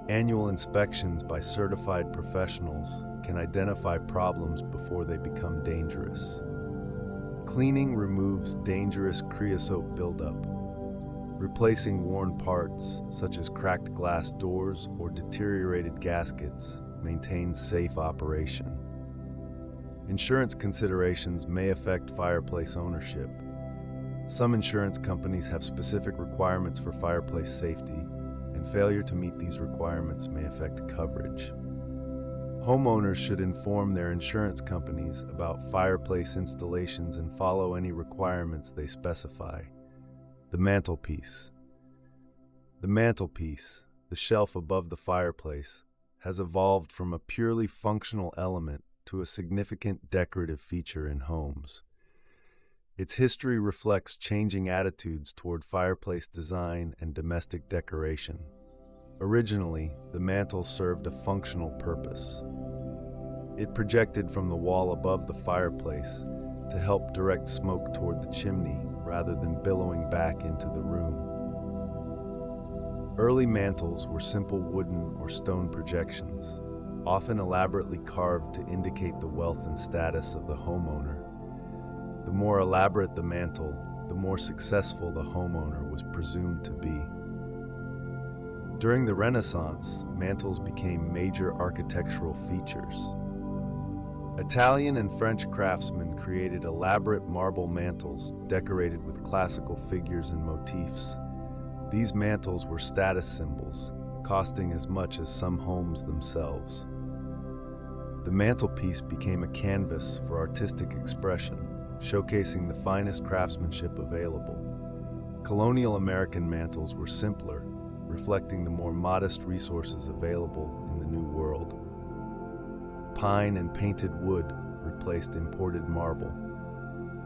Annual inspections by certified professionals can identify problems before they become dangerous. Cleaning removes dangerous creosote buildup. Replacing worn parts, such as cracked glass doors or deteriorated gaskets, maintains safe operation. Insurance considerations may affect fireplace ownership. Some insurance companies have specific requirements for fireplace safety, and failure to meet these requirements may affect coverage. Homeowners should inform their insurance companies about fireplace installations and follow any requirements they specify. The mantelpiece. The mantelpiece, the shelf above the fireplace, has evolved from a purely functional element to a significant decorative feature in homes. Its history reflects changing attitudes toward fireplace design and domestic decoration. Originally, the mantel served a functional purpose. It projected from the wall above the fireplace to help direct smoke toward the chimney rather than billowing back into the room. Early mantels were simple wooden or stone projections, often elaborately carved to indicate the wealth and status of the homeowner. The more elaborate the mantel, the more successful the homeowner was presumed to be. During the Renaissance, mantels became major architectural features. Italian and French craftsmen created elaborate marble mantels decorated with classical figures and motifs. These mantels were status symbols, costing as much as some homes themselves. The mantelpiece became a canvas for artistic expression, showcasing the finest craftsmanship available. Colonial American mantels were simpler, reflecting the more modest resources available in the New World. Pine and painted wood replaced imported marble.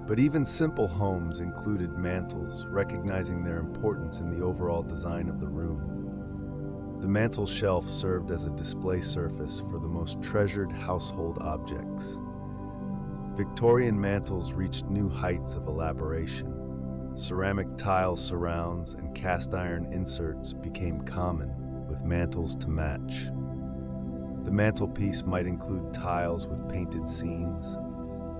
But even simple homes included mantels, recognizing their importance in the overall design of the room. The mantel shelf served as a display surface for the most treasured household objects. Victorian mantels reached new heights of elaboration. Ceramic tile surrounds and cast iron inserts became common, with mantels to match. The mantelpiece might include tiles with painted scenes,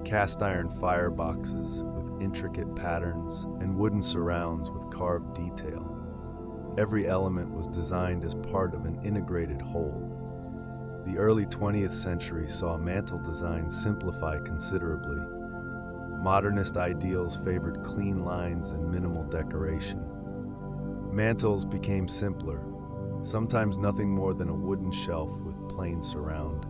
cast iron fireboxes with intricate patterns, and wooden surrounds with carved detail. Every element was designed as part of an integrated whole. The early 20th century saw mantel design simplify considerably. Modernist ideals favored clean lines and minimal decoration. Mantels became simpler, sometimes nothing more than a wooden shelf with plain surround.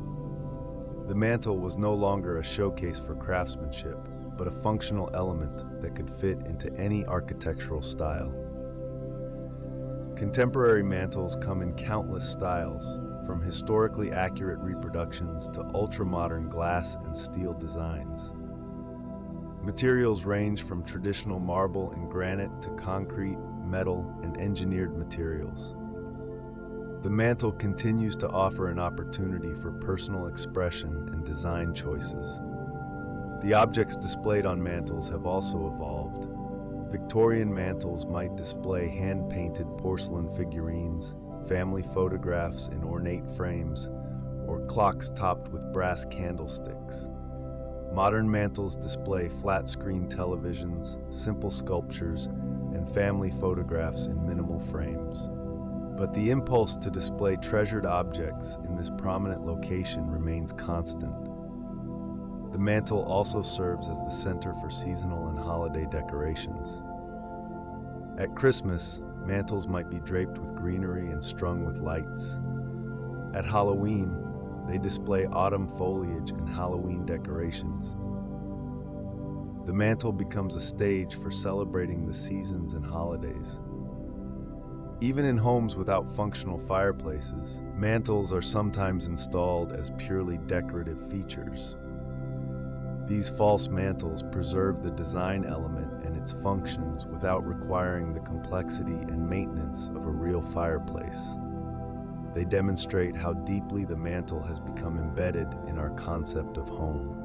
The mantel was no longer a showcase for craftsmanship, but a functional element that could fit into any architectural style. Contemporary mantels come in countless styles, from historically accurate reproductions to ultra-modern glass and steel designs. Materials range from traditional marble and granite to concrete, metal, and engineered materials. The mantel continues to offer an opportunity for personal expression and design choices. The objects displayed on mantels have also evolved. Victorian mantels might display hand-painted porcelain figurines, family photographs in ornate frames, or clocks topped with brass candlesticks. Modern mantels display flat-screen televisions, simple sculptures, and family photographs in minimal frames. But the impulse to display treasured objects in this prominent location remains constant. The mantle also serves as the center for seasonal and holiday decorations. At Christmas, mantles might be draped with greenery and strung with lights. At Halloween, they display autumn foliage and Halloween decorations. The mantle becomes a stage for celebrating the seasons and holidays. Even in homes without functional fireplaces, mantles are sometimes installed as purely decorative features. These false mantles preserve the design element and its functions without requiring the complexity and maintenance of a real fireplace. They demonstrate how deeply the mantle has become embedded in our concept of home.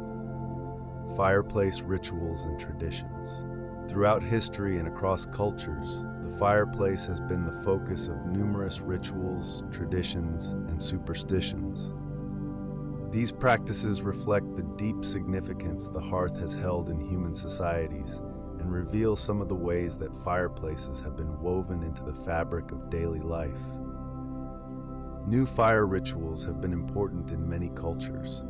Fireplace rituals and traditions. Throughout history and across cultures, the fireplace has been the focus of numerous rituals, traditions, and superstitions. These practices reflect the deep significance the hearth has held in human societies and reveal some of the ways that fireplaces have been woven into the fabric of daily life. New fire rituals have been important in many cultures.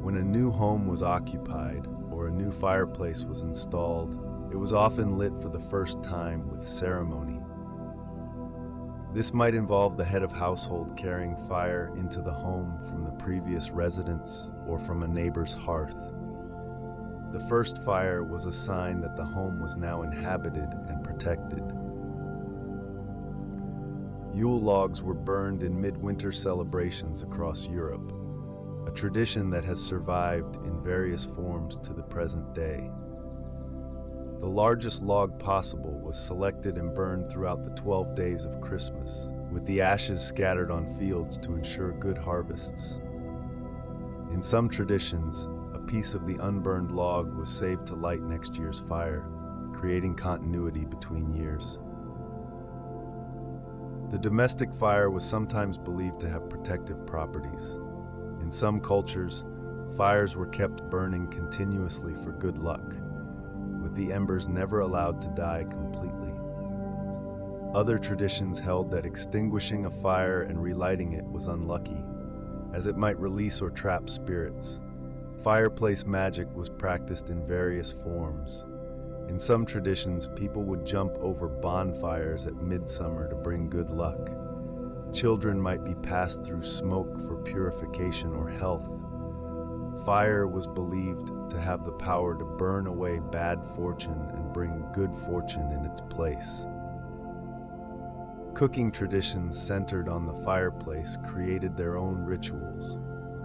When a new home was occupied or a new fireplace was installed, it was often lit for the first time with ceremony. This might involve the head of household carrying fire into the home from the previous residence or from a neighbor's hearth. The first fire was a sign that the home was now inhabited and protected. Yule logs were burned in midwinter celebrations across Europe, a tradition that has survived in various forms to the present day. The largest log possible was selected and burned throughout the 12 days of Christmas, with the ashes scattered on fields to ensure good harvests. In some traditions, a piece of the unburned log was saved to light next year's fire, creating continuity between years. The domestic fire was sometimes believed to have protective properties. In some cultures, fires were kept burning continuously for good luck, with the embers never allowed to die completely. Other traditions held that extinguishing a fire and relighting it was unlucky, as it might release or trap spirits. Fireplace magic was practiced in various forms. In some traditions, people would jump over bonfires at midsummer to bring good luck. Children might be passed through smoke for purification or health. Fire was believed to have the power to burn away bad fortune and bring good fortune in its place. Cooking traditions centered on the fireplace created their own rituals.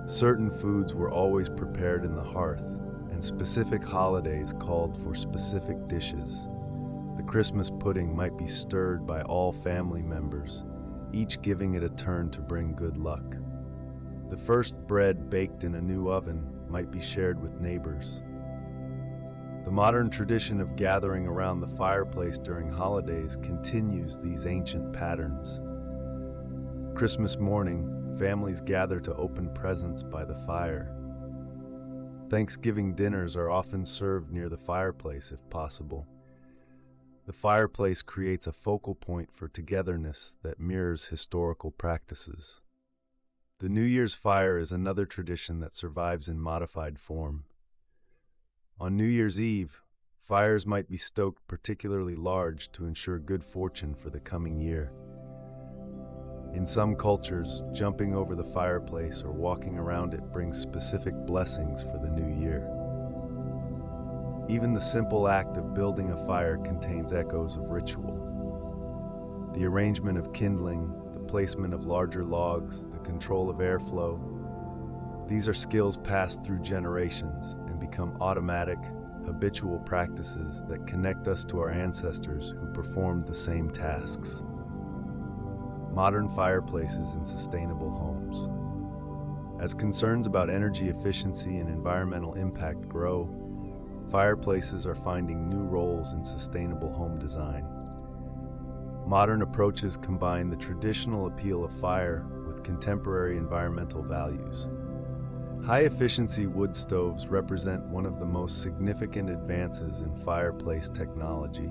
Certain foods were always prepared in the hearth, and specific holidays called for specific dishes. The Christmas pudding might be stirred by all family members, each giving it a turn to bring good luck. The first bread baked in a new oven might be shared with neighbors. The modern tradition of gathering around the fireplace during holidays continues these ancient patterns. Christmas morning, families gather to open presents by the fire. Thanksgiving dinners are often served near the fireplace if possible. The fireplace creates a focal point for togetherness that mirrors historical practices. The New Year's fire is another tradition that survives in modified form. On New Year's Eve, fires might be stoked particularly large to ensure good fortune for the coming year. In some cultures, jumping over the fireplace or walking around it brings specific blessings for the new year. Even the simple act of building a fire contains echoes of ritual. The arrangement of kindling, the placement of larger logs, the control of airflow. These are skills passed through generations and become automatic, habitual practices that connect us to our ancestors who performed the same tasks. Modern fireplaces in sustainable homes. As concerns about energy efficiency and environmental impact grow, fireplaces are finding new roles in sustainable home design. Modern approaches combine the traditional appeal of fire with contemporary environmental values. High-efficiency wood stoves represent one of the most significant advances in fireplace technology.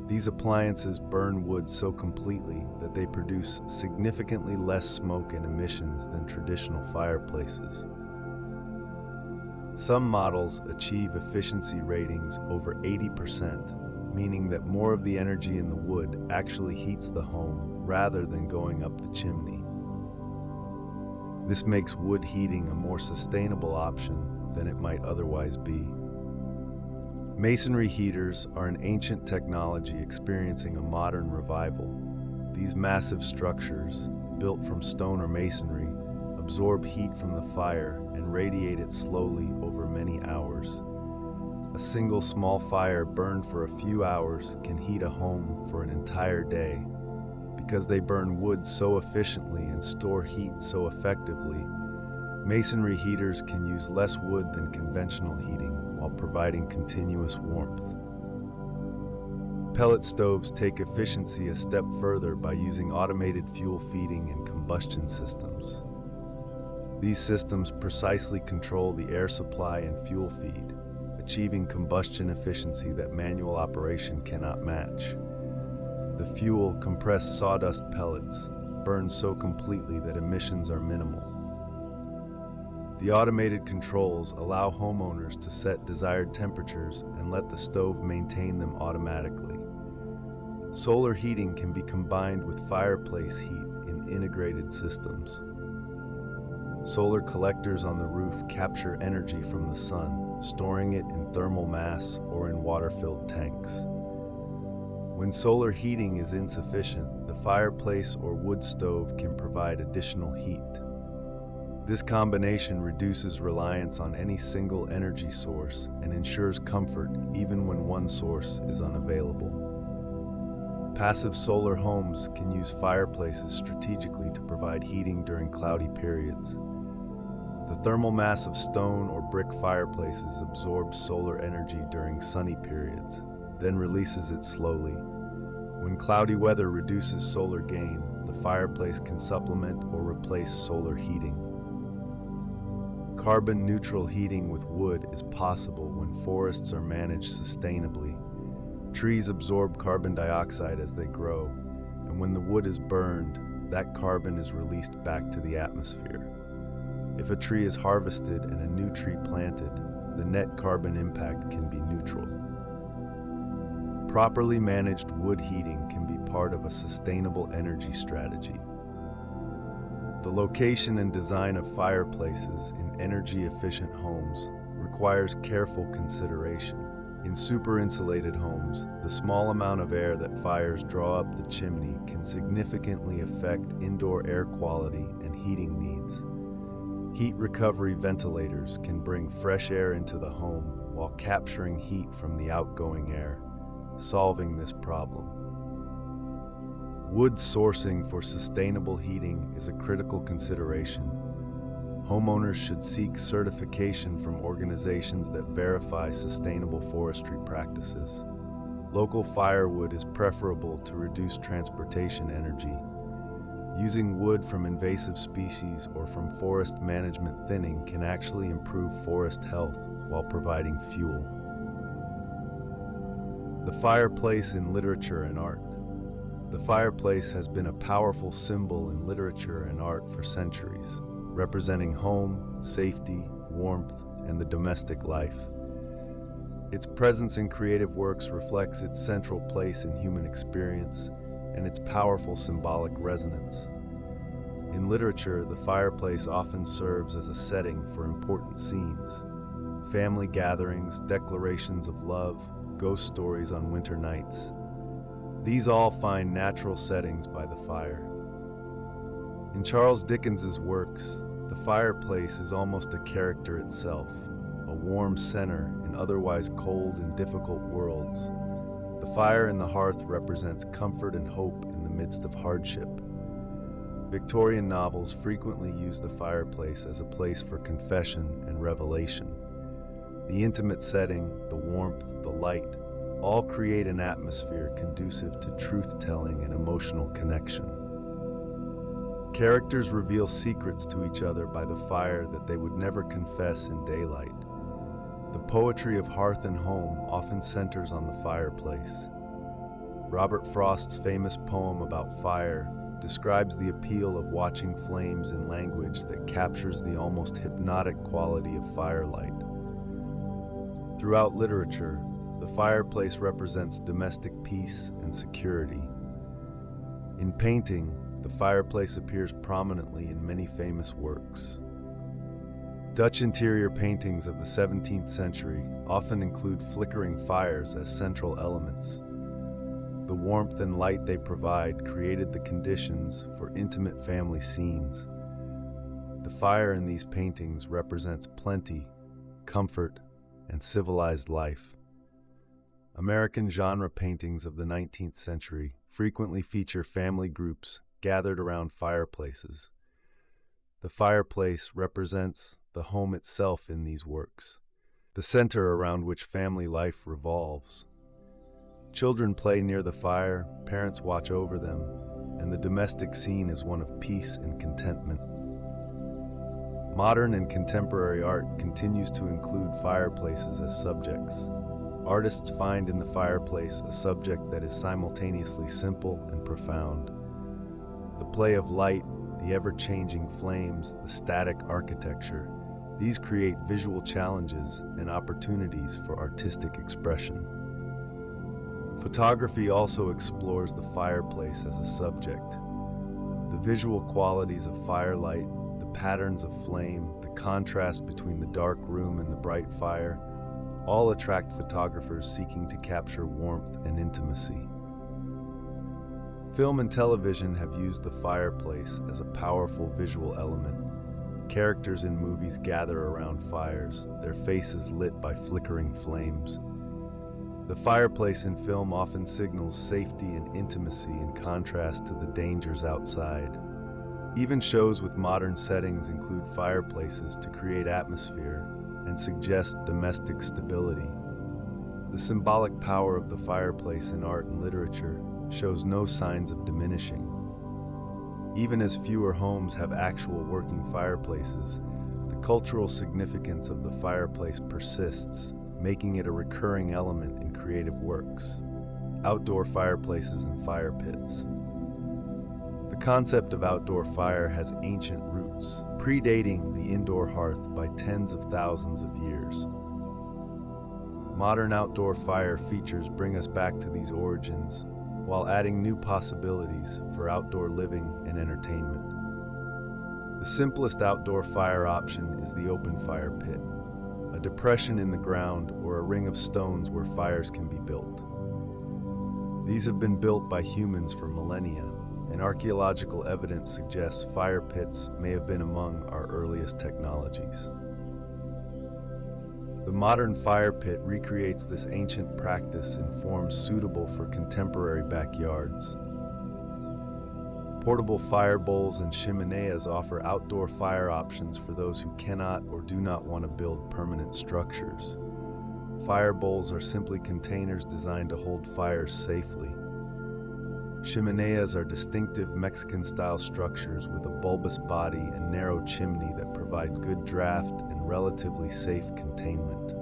These appliances burn wood so completely that they produce significantly less smoke and emissions than traditional fireplaces. Some models achieve efficiency ratings over 80%, meaning that more of the energy in the wood actually heats the home rather than going up the chimney. This makes wood heating a more sustainable option than it might otherwise be. Masonry heaters are an ancient technology experiencing a modern revival. These massive structures, built from stone or masonry, absorb heat from the fire and radiate it slowly over many hours. A single small fire burned for a few hours can heat a home for an entire day. Because they burn wood so efficiently and store heat so effectively, masonry heaters can use less wood than conventional heating while providing continuous warmth. Pellet stoves take efficiency a step further by using automated fuel feeding and combustion systems. These systems precisely control the air supply and fuel feed, achieving combustion efficiency that manual operation cannot match. The fuel, compressed sawdust pellets, burns so completely that emissions are minimal. The automated controls allow homeowners to set desired temperatures and let the stove maintain them automatically. Solar heating can be combined with fireplace heat in integrated systems. Solar collectors on the roof capture energy from the sun, storing it in thermal mass or in water-filled tanks. When solar heating is insufficient, the fireplace or wood stove can provide additional heat. This combination reduces reliance on any single energy source and ensures comfort even when one source is unavailable. Passive solar homes can use fireplaces strategically to provide heating during cloudy periods. The thermal mass of stone or brick fireplaces absorbs solar energy during sunny periods, then releases it slowly. When cloudy weather reduces solar gain, the fireplace can supplement or replace solar heating. Carbon-neutral heating with wood is possible when forests are managed sustainably. Trees absorb carbon dioxide as they grow, and when the wood is burned, that carbon is released back to the atmosphere. If a tree is harvested and a new tree planted, the net carbon impact can be neutral. Properly managed wood heating can be part of a sustainable energy strategy. The location and design of fireplaces in energy-efficient homes requires careful consideration. In super-insulated homes, the small amount of air that fires draw up the chimney can significantly affect indoor air quality and heating needs. Heat recovery ventilators can bring fresh air into the home while capturing heat from the outgoing air, solving this problem. Wood sourcing for sustainable heating is a critical consideration. Homeowners should seek certification from organizations that verify sustainable forestry practices. Local firewood is preferable to reduce transportation energy. Using wood from invasive species or from forest management thinning can actually improve forest health while providing fuel. The fireplace in literature and art. The fireplace has been a powerful symbol in literature and art for centuries, representing home, safety, warmth, and the domestic life. Its presence in creative works reflects its central place in human experience and its powerful symbolic resonance. In literature, the fireplace often serves as a setting for important scenes. Family gatherings, declarations of love, ghost stories on winter nights. These all find natural settings by the fire. In Charles Dickens's works, the fireplace is almost a character itself, a warm center in otherwise cold and difficult worlds. The fire in the hearth represents comfort and hope in the midst of hardship. Victorian novels frequently use the fireplace as a place for confession and revelation. The intimate setting, the warmth, the light, all create an atmosphere conducive to truth-telling and emotional connection. Characters reveal secrets to each other by the fire that they would never confess in daylight. The poetry of hearth and home often centers on the fireplace. Robert Frost's famous poem about fire describes the appeal of watching flames in language that captures the almost hypnotic quality of firelight. Throughout literature, the fireplace represents domestic peace and security. In painting, the fireplace appears prominently in many famous works. Dutch interior paintings of the 17th century often include flickering fires as central elements. The warmth and light they provide created the conditions for intimate family scenes. The fire in these paintings represents plenty, comfort, and civilized life. American genre paintings of the 19th century frequently feature family groups gathered around fireplaces. The fireplace represents the home itself in these works, the center around which family life revolves. Children play near the fire, parents watch over them, and the domestic scene is one of peace and contentment. Modern and contemporary art continues to include fireplaces as subjects. Artists find in the fireplace a subject that is simultaneously simple and profound. The play of light, the ever-changing flames, the static architecture, these create visual challenges and opportunities for artistic expression. Photography also explores the fireplace as a subject. The visual qualities of firelight, the patterns of flame, the contrast between the dark room and the bright fire, all attract photographers seeking to capture warmth and intimacy. Film and television have used the fireplace as a powerful visual element. Characters in movies gather around fires, their faces lit by flickering flames. The fireplace in film often signals safety and intimacy in contrast to the dangers outside. Even shows with modern settings include fireplaces to create atmosphere and suggest domestic stability. The symbolic power of the fireplace in art and literature shows no signs of diminishing. Even as fewer homes have actual working fireplaces, the cultural significance of the fireplace persists, making it a recurring element in creative works. Outdoor fireplaces and fire pits. The concept of outdoor fire has ancient roots, predating the indoor hearth by tens of thousands of years. Modern outdoor fire features bring us back to these origins, while adding new possibilities for outdoor living and entertainment. The simplest outdoor fire option is the open fire pit, a depression in the ground or a ring of stones where fires can be built. These have been built by humans for millennia, and archaeological evidence suggests fire pits may have been among our earliest technologies. The modern fire pit recreates this ancient practice in forms suitable for contemporary backyards. Portable fire bowls and chimeneas offer outdoor fire options for those who cannot or do not want to build permanent structures. Fire bowls are simply containers designed to hold fires safely. Chimeneas are distinctive Mexican-style structures with a bulbous body and narrow chimney that provide good draft and relatively safe containment.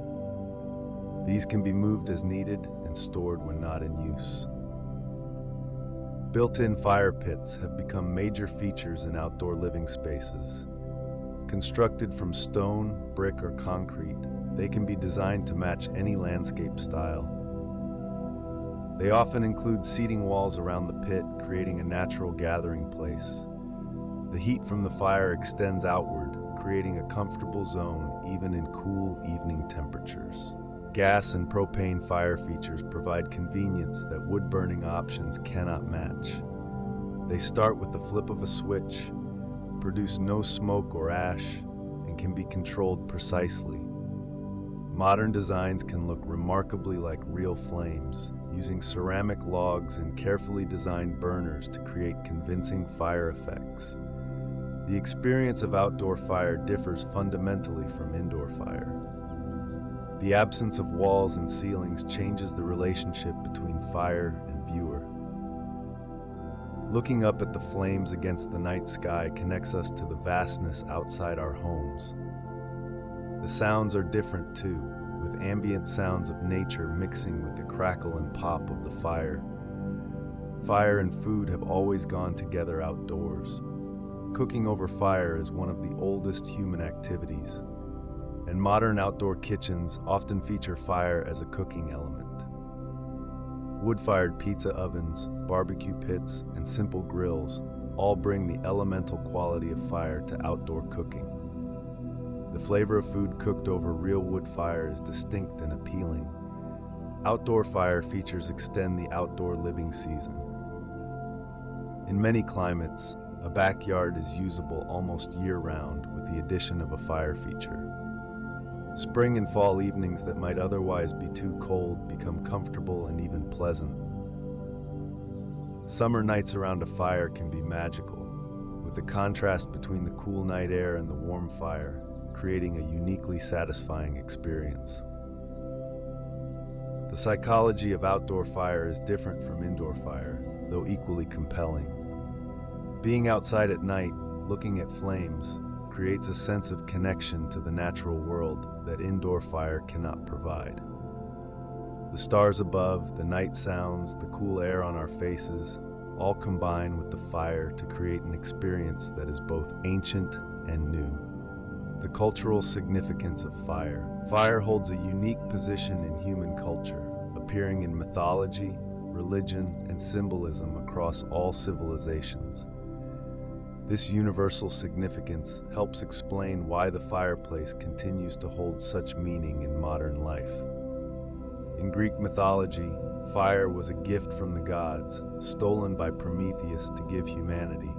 These can be moved as needed and stored when not in use. Built-in fire pits have become major features in outdoor living spaces. Constructed from stone, brick, or concrete, they can be designed to match any landscape style. They often include seating walls around the pit, creating a natural gathering place. The heat from the fire extends outward, creating a comfortable zone even in cool evening temperatures. Gas and propane fire features provide convenience that wood-burning options cannot match. They start with the flip of a switch, produce no smoke or ash, and can be controlled precisely. Modern designs can look remarkably like real flames, using ceramic logs and carefully designed burners to create convincing fire effects. The experience of outdoor fire differs fundamentally from indoor fire. The absence of walls and ceilings changes the relationship between fire and viewer. Looking up at the flames against the night sky connects us to the vastness outside our homes. The sounds are different too, with ambient sounds of nature mixing with the crackle and pop of the fire. Fire and food have always gone together outdoors. Cooking over fire is one of the oldest human activities. and modern outdoor kitchens often feature fire as a cooking element. Wood-fired pizza ovens, barbecue pits, and simple grills all bring the elemental quality of fire to outdoor cooking. The flavor of food cooked over real wood fire is distinct and appealing. Outdoor fire features extend the outdoor living season. In many climates, a backyard is usable almost year-round with the addition of a fire feature. Spring and fall evenings that might otherwise be too cold become comfortable and even pleasant. Summer nights around a fire can be magical, with the contrast between the cool night air and the warm fire creating a uniquely satisfying experience. The psychology of outdoor fire is different from indoor fire, though equally compelling. Being outside at night, looking at flames, creates a sense of connection to the natural world that indoor fire cannot provide. The stars above, the night sounds, the cool air on our faces, all combine with the fire to create an experience that is both ancient and new. The cultural significance of fire. Fire holds a unique position in human culture, appearing in mythology, religion, and symbolism across all civilizations. This universal significance helps explain why the fireplace continues to hold such meaning in modern life. In Greek mythology, fire was a gift from the gods, stolen by Prometheus to give humanity.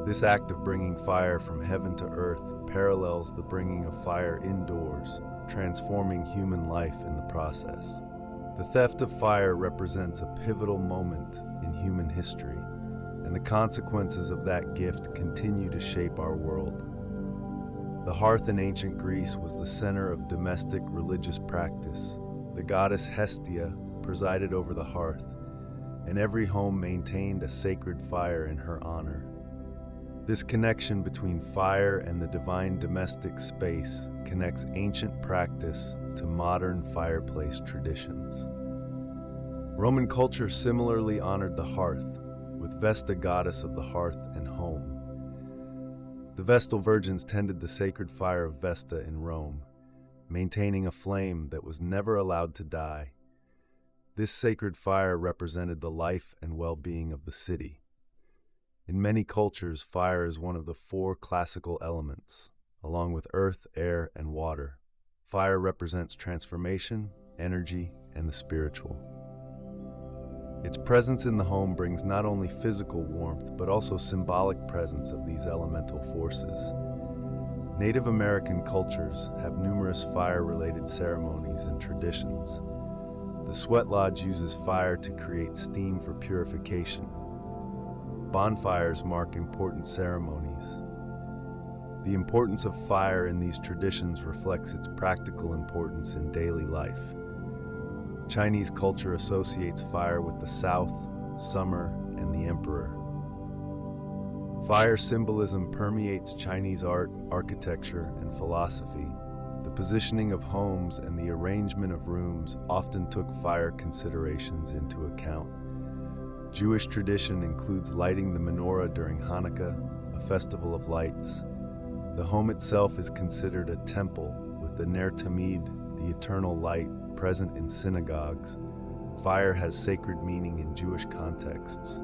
This act of bringing fire from heaven to earth parallels the bringing of fire indoors, transforming human life in the process. The theft of fire represents a pivotal moment in human history, and the consequences of that gift continue to shape our world. The hearth in ancient Greece was the center of domestic religious practice. The goddess Hestia presided over the hearth, and every home maintained a sacred fire in her honor. This connection between fire and the divine domestic space connects ancient practice to modern fireplace traditions. Roman culture similarly honored the hearth, with Vesta, goddess of the hearth and home. The Vestal Virgins tended the sacred fire of Vesta in Rome, maintaining a flame that was never allowed to die. This sacred fire represented the life and well-being of the city. In many cultures, fire is one of the four classical elements, along with earth, air, and water. Fire represents transformation, energy, and the spiritual. Its presence in the home brings not only physical warmth, but also symbolic presence of these elemental forces. Native American cultures have numerous fire-related ceremonies and traditions. The sweat lodge uses fire to create steam for purification. Bonfires mark important ceremonies. The importance of fire in these traditions reflects its practical importance in daily life. Chinese culture associates fire with the south, summer, and the emperor. Fire symbolism permeates Chinese art, architecture, and philosophy. The positioning of homes and the arrangement of rooms often took fire considerations into account. Jewish tradition includes lighting the menorah during Hanukkah, a festival of lights. The home itself is considered a temple, with the Ner Tamid, the eternal light, present in synagogues. Fire has sacred meaning in Jewish contexts.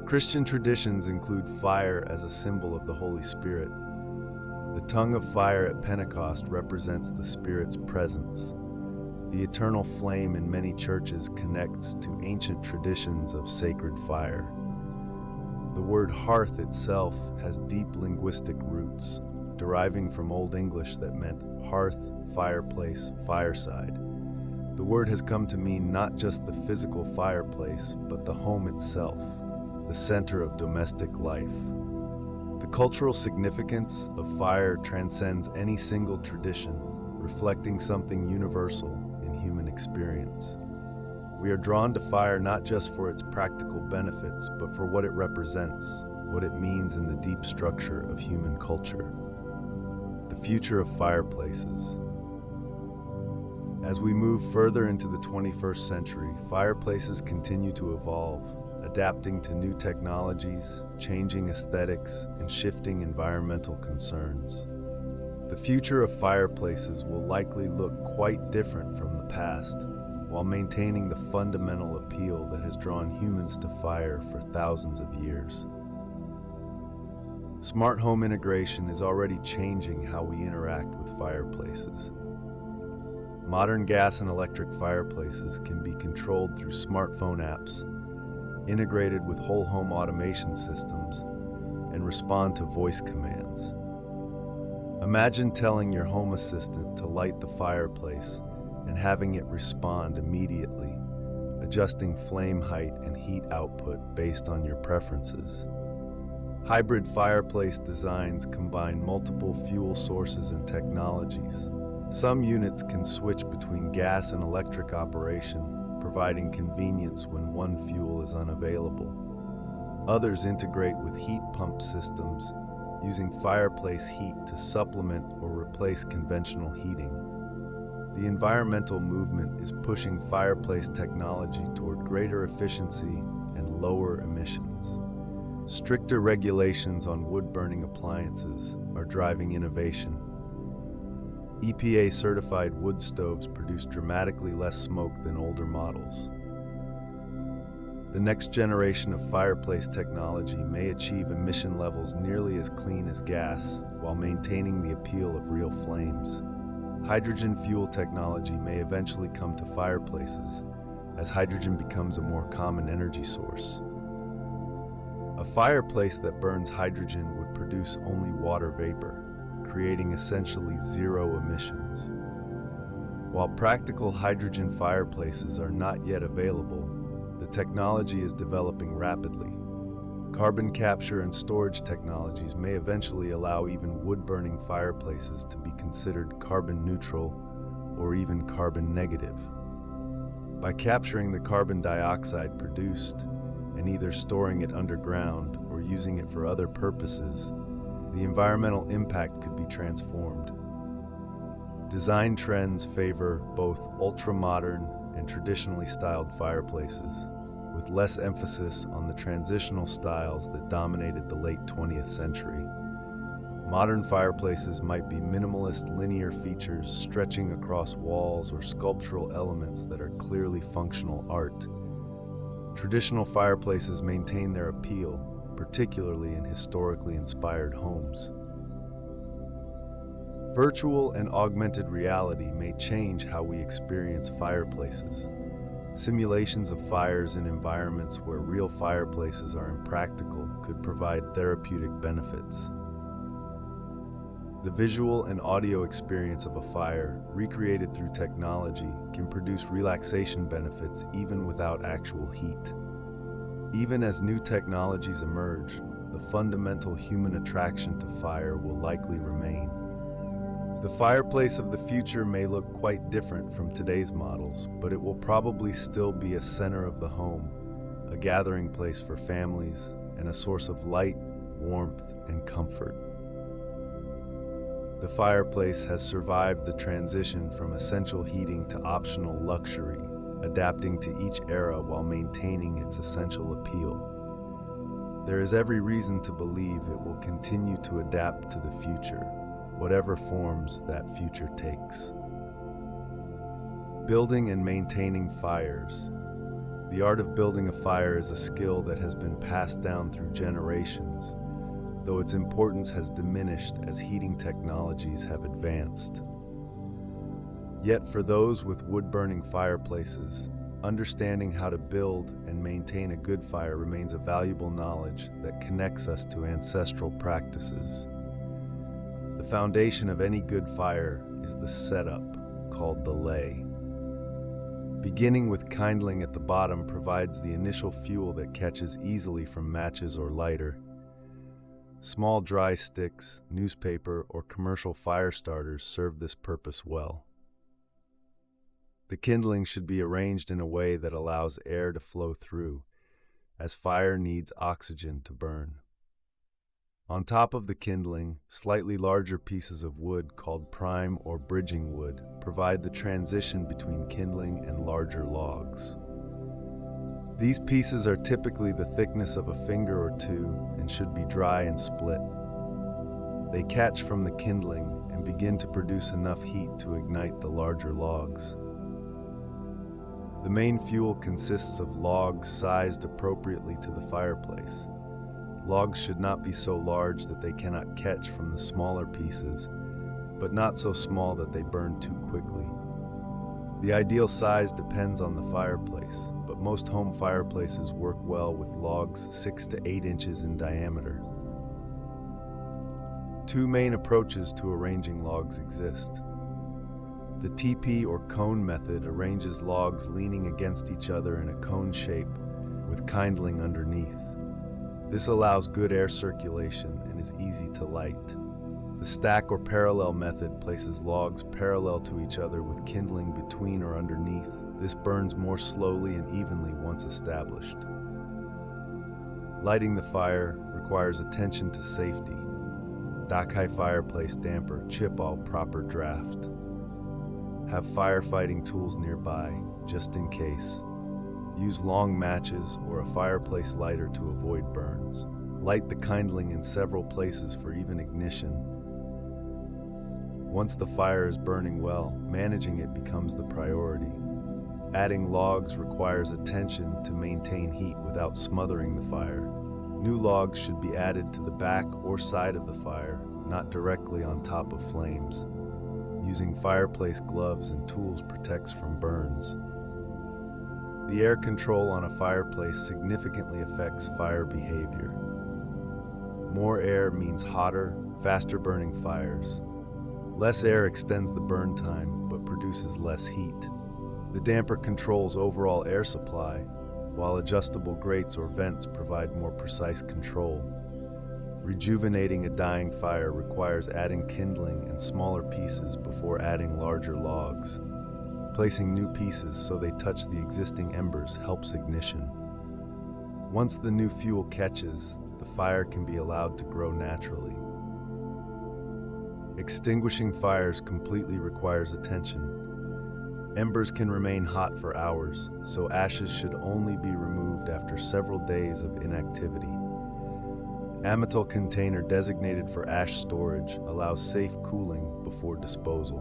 Christian traditions include fire as a symbol of the Holy Spirit. The tongue of fire at Pentecost represents the Spirit's presence. The eternal flame in many churches connects to ancient traditions of sacred fire. The word hearth itself has deep linguistic roots, deriving from Old English that meant hearth, fireplace, fireside. The word has come to mean not just the physical fireplace, but the home itself, the center of domestic life. The cultural significance of fire transcends any single tradition, reflecting something universal in human experience. We are drawn to fire not just for its practical benefits, but for what it represents, what it means in the deep structure of human culture. The future of fireplaces. As we move further into the 21st century, fireplaces continue to evolve, adapting to new technologies, changing aesthetics, and shifting environmental concerns. The future of fireplaces will likely look quite different from the past, while maintaining the fundamental appeal that has drawn humans to fire for thousands of years. Smart home integration is already changing how we interact with fireplaces. Modern gas and electric fireplaces can be controlled through smartphone apps, integrated with whole home automation systems, and respond to voice commands. Imagine telling your home assistant to light the fireplace and having it respond immediately, adjusting flame height and heat output based on your preferences. Hybrid fireplace designs combine multiple fuel sources and technologies. Some units can switch between gas and electric operation, providing convenience when one fuel is unavailable. Others integrate with heat pump systems, using fireplace heat to supplement or replace conventional heating. The environmental movement is pushing fireplace technology toward greater efficiency and lower emissions. Stricter regulations on wood-burning appliances are driving innovation. EPA-certified wood stoves produce dramatically less smoke than older models. The next generation of fireplace technology may achieve emission levels nearly as clean as gas while maintaining the appeal of real flames. Hydrogen fuel technology may eventually come to fireplaces as hydrogen becomes a more common energy source. A fireplace that burns hydrogen would produce only water vapor, creating essentially zero emissions. While practical hydrogen fireplaces are not yet available, the technology is developing rapidly. Carbon capture and storage technologies may eventually allow even wood-burning fireplaces to be considered carbon neutral or even carbon negative. By capturing the carbon dioxide produced and either storing it underground or using it for other purposes, the environmental impact could be transformed. Design trends favor both ultra-modern and traditionally styled fireplaces, with less emphasis on the transitional styles that dominated the late 20th century. Modern fireplaces might be minimalist linear features stretching across walls or sculptural elements that are clearly functional art. Traditional fireplaces maintain their appeal, particularly in historically inspired homes. Virtual and augmented reality may change how we experience fireplaces. Simulations of fires in environments where real fireplaces are impractical could provide therapeutic benefits. The visual and audio experience of a fire, recreated through technology, can produce relaxation benefits even without actual heat. Even as new technologies emerge, the fundamental human attraction to fire will likely remain. The fireplace of the future may look quite different from today's models, but it will probably still be a center of the home, a gathering place for families, and a source of light, warmth, and comfort. The fireplace has survived the transition from essential heating to optional luxury, adapting to each era while maintaining its essential appeal. There is every reason to believe it will continue to adapt to the future, whatever forms that future takes. Building and maintaining fires. The art of building a fire is a skill that has been passed down through generations, though its importance has diminished as heating technologies have advanced. Yet for those with wood-burning fireplaces, understanding how to build and maintain a good fire remains a valuable knowledge that connects us to ancestral practices. The foundation of any good fire is the setup, called the lay. Beginning with kindling at the bottom provides the initial fuel that catches easily from matches or lighter. Small dry sticks, newspaper, or commercial fire starters serve this purpose well. The kindling should be arranged in a way that allows air to flow through, as fire needs oxygen to burn. On top of the kindling, slightly larger pieces of wood called prime or bridging wood provide the transition between kindling and larger logs. These pieces are typically the thickness of a finger or two and should be dry and split. They catch from the kindling and begin to produce enough heat to ignite the larger logs. The main fuel consists of logs sized appropriately to the fireplace. Logs should not be so large that they cannot catch from the smaller pieces, but not so small that they burn too quickly. The ideal size depends on the fireplace, but most home fireplaces work well with logs 6 to 8 inches in diameter. Two main approaches to arranging logs exist. The teepee or cone method arranges logs leaning against each other in a cone shape with kindling underneath. This allows good air circulation and is easy to light. The stack or parallel method places logs parallel to each other with kindling between or underneath. This burns more slowly and evenly once established. Lighting the fire requires attention to safety. Dakai fireplace damper, chip all proper draft. Have firefighting tools nearby, just in case. Use long matches or a fireplace lighter to avoid burns. Light the kindling in several places for even ignition. Once the fire is burning well, managing it becomes the priority. Adding logs requires attention to maintain heat without smothering the fire. New logs should be added to the back or side of the fire, not directly on top of flames. Using fireplace gloves and tools protects from burns. The air control on a fireplace significantly affects fire behavior. More air means hotter, faster burning fires. Less air extends the burn time, but produces less heat. The damper controls overall air supply, while adjustable grates or vents provide more precise control. Rejuvenating a dying fire requires adding kindling and smaller pieces before adding larger logs. Placing new pieces so they touch the existing embers helps ignition. Once the new fuel catches, the fire can be allowed to grow naturally. Extinguishing fires completely requires attention. Embers can remain hot for hours, so ashes should only be removed after several days of inactivity. Amethyl container designated for ash storage allows safe cooling before disposal.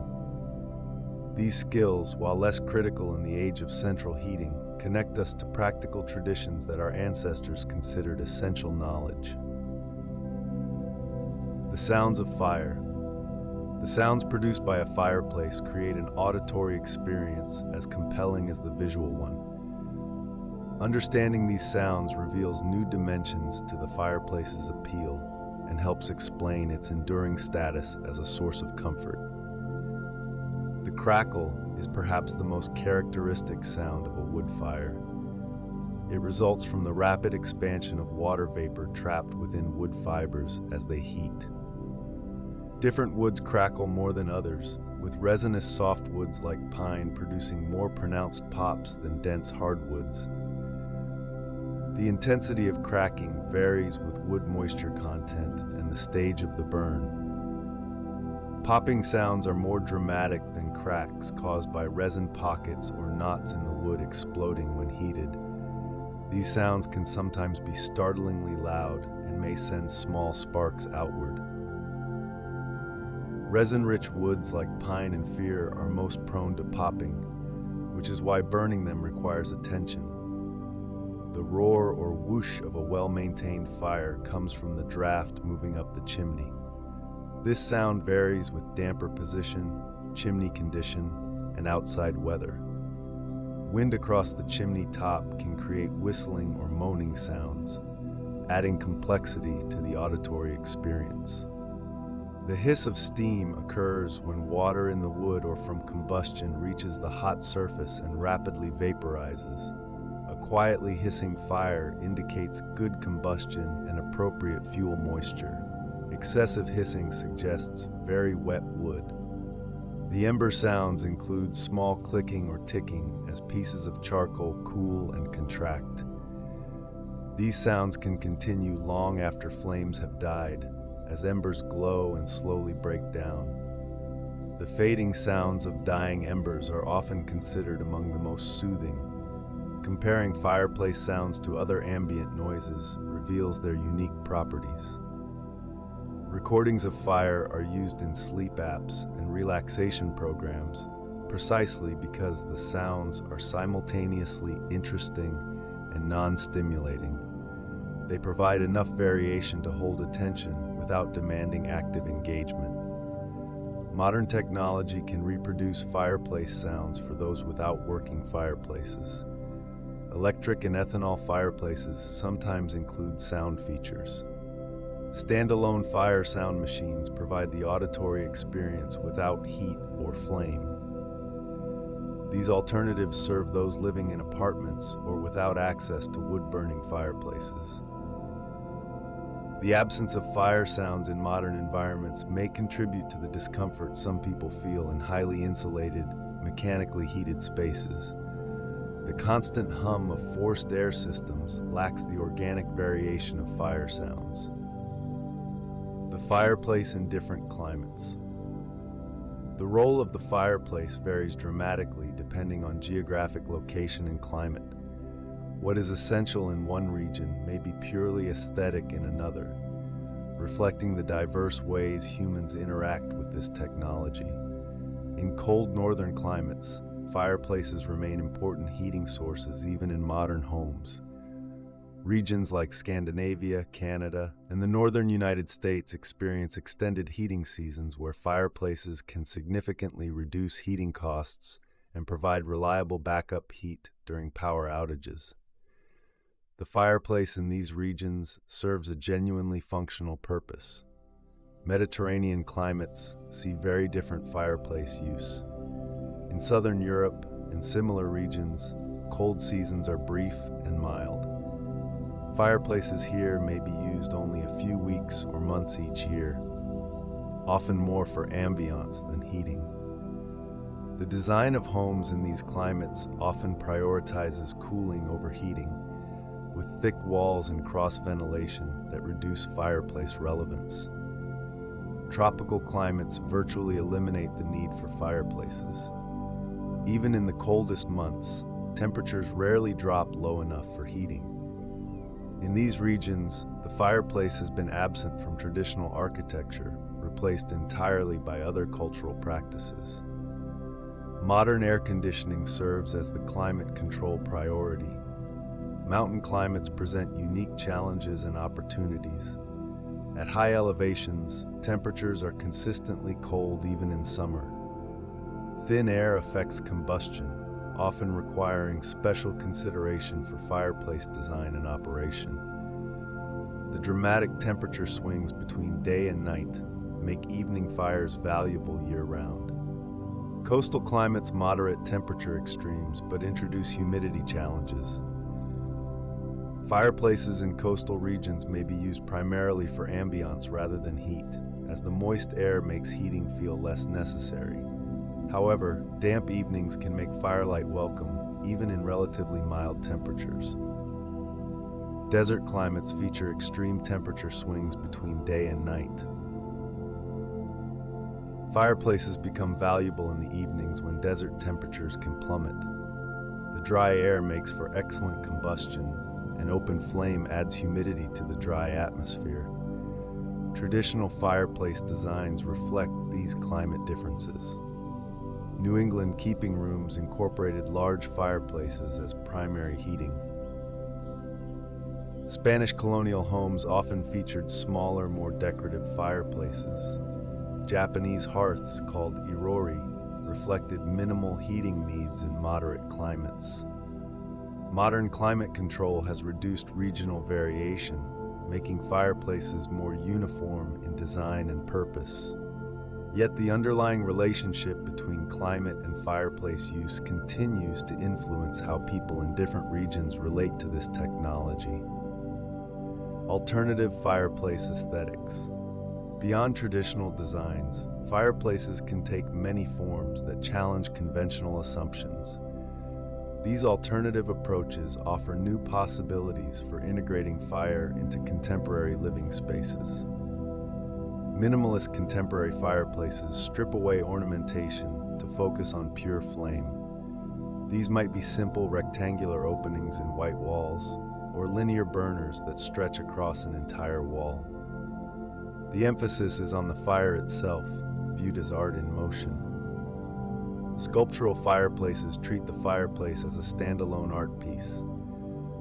These skills, while less critical in the age of central heating, connect us to practical traditions that our ancestors considered essential knowledge. The sounds of fire. The sounds produced by a fireplace create an auditory experience as compelling as the visual one. Understanding these sounds reveals new dimensions to the fireplace's appeal and helps explain its enduring status as a source of comfort. The crackle is perhaps the most characteristic sound of a wood fire. It results from the rapid expansion of water vapor trapped within wood fibers as they heat. Different woods crackle more than others, with resinous softwoods like pine producing more pronounced pops than dense hardwoods. The intensity of cracking varies with wood moisture content and the stage of the burn. Popping sounds are more dramatic than cracks caused by resin pockets or knots in the wood exploding when heated. These sounds can sometimes be startlingly loud and may send small sparks outward. Resin-rich woods like pine and fir are most prone to popping, which is why burning them requires attention. The roar or whoosh of a well-maintained fire comes from the draft moving up the chimney. This sound varies with damper position, chimney condition, and outside weather. Wind across the chimney top can create whistling or moaning sounds, adding complexity to the auditory experience. The hiss of steam occurs when water in the wood or from combustion reaches the hot surface and rapidly vaporizes. A quietly hissing fire indicates good combustion and appropriate fuel moisture. Excessive hissing suggests very wet wood. The ember sounds include small clicking or ticking as pieces of charcoal cool and contract. These sounds can continue long after flames have died, as embers glow and slowly break down. The fading sounds of dying embers are often considered among the most soothing. Comparing fireplace sounds to other ambient noises reveals their unique properties. Recordings of fire are used in sleep apps and relaxation programs precisely because the sounds are simultaneously interesting and non-stimulating. They provide enough variation to hold attention without demanding active engagement. Modern technology can reproduce fireplace sounds for those without working fireplaces. Electric and ethanol fireplaces sometimes include sound features. Standalone fire sound machines provide the auditory experience without heat or flame. These alternatives serve those living in apartments or without access to wood-burning fireplaces. The absence of fire sounds in modern environments may contribute to the discomfort some people feel in highly insulated, mechanically heated spaces. The constant hum of forced air systems lacks the organic variation of fire sounds. The fireplace in different climates. The role of the fireplace varies dramatically depending on geographic location and climate. What is essential in one region may be purely aesthetic in another, reflecting the diverse ways humans interact with this technology. In cold northern climates, fireplaces remain important heating sources even in modern homes. Regions like Scandinavia, Canada, and the northern United States experience extended heating seasons where fireplaces can significantly reduce heating costs and provide reliable backup heat during power outages. The fireplace in these regions serves a genuinely functional purpose. Mediterranean climates see very different fireplace use. In southern Europe and similar regions, cold seasons are brief and mild. Fireplaces here may be used only a few weeks or months each year, often more for ambiance than heating. The design of homes in these climates often prioritizes cooling over heating, with thick walls and cross ventilation that reduce fireplace relevance. Tropical climates virtually eliminate the need for fireplaces. Even in the coldest months, temperatures rarely drop low enough for heating. In these regions, the fireplace has been absent from traditional architecture, replaced entirely by other cultural practices. Modern air conditioning serves as the climate control priority. Mountain climates present unique challenges and opportunities. At high elevations, temperatures are consistently cold even in summer. Thin air affects combustion, often requiring special consideration for fireplace design and operation. The dramatic temperature swings between day and night make evening fires valuable year-round. Coastal climates moderate temperature extremes but introduce humidity challenges. Fireplaces in coastal regions may be used primarily for ambiance rather than heat, as the moist air makes heating feel less necessary. However, damp evenings can make firelight welcome, even in relatively mild temperatures. Desert climates feature extreme temperature swings between day and night. Fireplaces become valuable in the evenings when desert temperatures can plummet. The dry air makes for excellent combustion, and open flame adds humidity to the dry atmosphere. Traditional fireplace designs reflect these climate differences. New England keeping rooms incorporated large fireplaces as primary heating. Spanish colonial homes often featured smaller, more decorative fireplaces. Japanese hearths, called irori, reflected minimal heating needs in moderate climates. Modern climate control has reduced regional variation, making fireplaces more uniform in design and purpose. Yet the underlying relationship between climate and fireplace use continues to influence how people in different regions relate to this technology. Alternative fireplace aesthetics. Beyond traditional designs, fireplaces can take many forms that challenge conventional assumptions. These alternative approaches offer new possibilities for integrating fire into contemporary living spaces. Minimalist contemporary fireplaces strip away ornamentation to focus on pure flame. These might be simple rectangular openings in white walls or linear burners that stretch across an entire wall. The emphasis is on the fire itself, viewed as art in motion. Sculptural fireplaces treat the fireplace as a standalone art piece.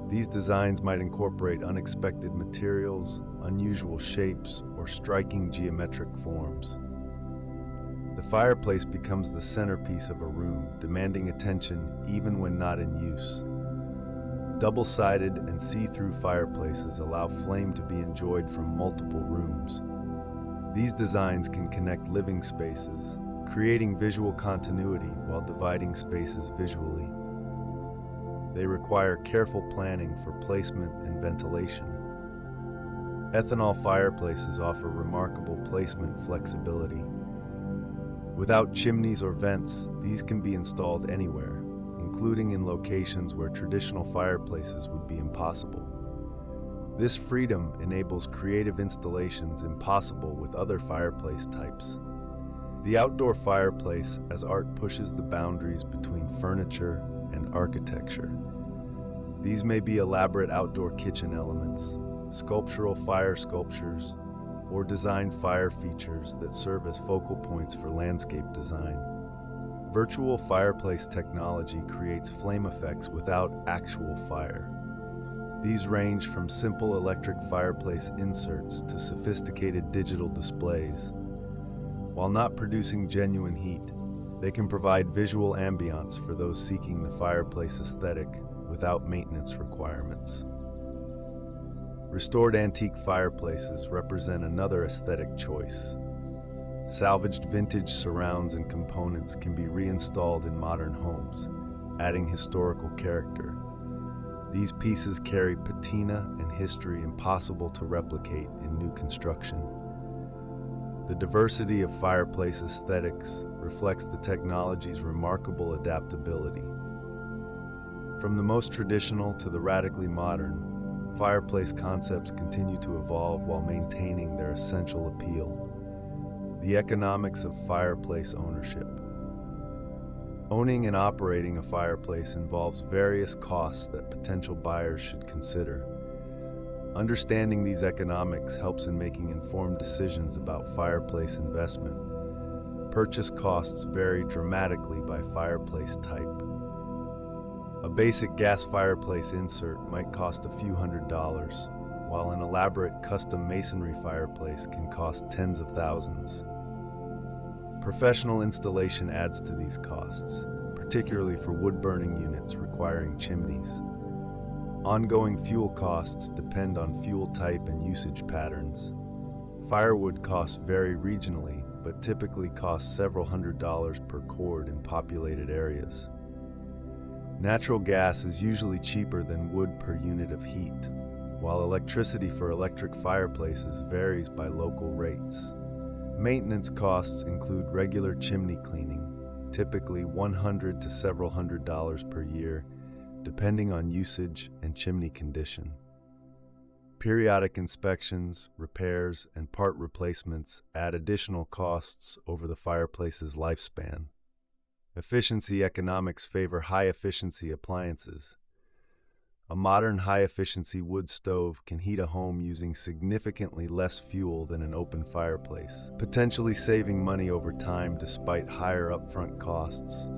These designs might incorporate unexpected materials, unusual shapes, or striking geometric forms. The fireplace becomes the centerpiece of a room, demanding attention even when not in use. Double-sided and see-through fireplaces allow flame to be enjoyed from multiple rooms. These designs can connect living spaces, creating visual continuity while dividing spaces visually. They require careful planning for placement and ventilation. Ethanol fireplaces offer remarkable placement flexibility. Without chimneys or vents, these can be installed anywhere, including in locations where traditional fireplaces would be impossible. This freedom enables creative installations impossible with other fireplace types. The outdoor fireplace as art pushes the boundaries between furniture and architecture. These may be elaborate outdoor kitchen elements, sculptural fire sculptures, or designed fire features that serve as focal points for landscape design. Virtual fireplace technology creates flame effects without actual fire. These range from simple electric fireplace inserts to sophisticated digital displays. While not producing genuine heat, they can provide visual ambiance for those seeking the fireplace aesthetic without maintenance requirements. Restored antique fireplaces represent another aesthetic choice. Salvaged vintage surrounds and components can be reinstalled in modern homes, adding historical character. These pieces carry patina and history impossible to replicate in new construction. The diversity of fireplace aesthetics reflects the technology's remarkable adaptability. From the most traditional to the radically modern, fireplace concepts continue to evolve while maintaining their essential appeal. The economics of fireplace ownership. Owning and operating a fireplace involves various costs that potential buyers should consider. Understanding these economics helps in making informed decisions about fireplace investment. Purchase costs vary dramatically by fireplace type. A basic gas fireplace insert might cost a few $100s, while an elaborate custom masonry fireplace can cost tens of thousands. Professional installation adds to these costs, particularly for wood-burning units requiring chimneys. Ongoing fuel costs depend on fuel type and usage patterns. Firewood costs vary regionally, but typically cost several $100s per cord in populated areas. Natural gas is usually cheaper than wood per unit of heat, while electricity for electric fireplaces varies by local rates. Maintenance costs include regular chimney cleaning, typically $100 to several $100s per year, depending on usage and chimney condition. Periodic inspections, repairs, and part replacements add additional costs over the fireplace's lifespan. Efficiency economics favor high-efficiency appliances. A modern high-efficiency wood stove can heat a home using significantly less fuel than an open fireplace, potentially saving money over time despite higher upfront costs.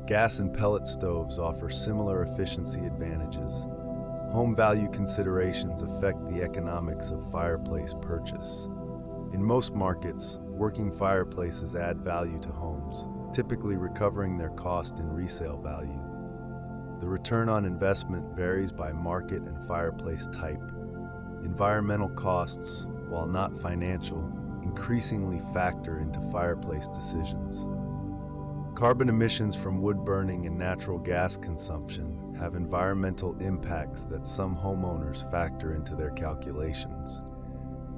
Gas and pellet stoves offer similar efficiency advantages. Home value considerations affect the economics of fireplace purchase. In most markets, working fireplaces add value to homes, typically recovering their cost in resale value. The return on investment varies by market and fireplace type. Environmental costs, while not financial, increasingly factor into fireplace decisions. Carbon emissions from wood burning and natural gas consumption have environmental impacts that some homeowners factor into their calculations.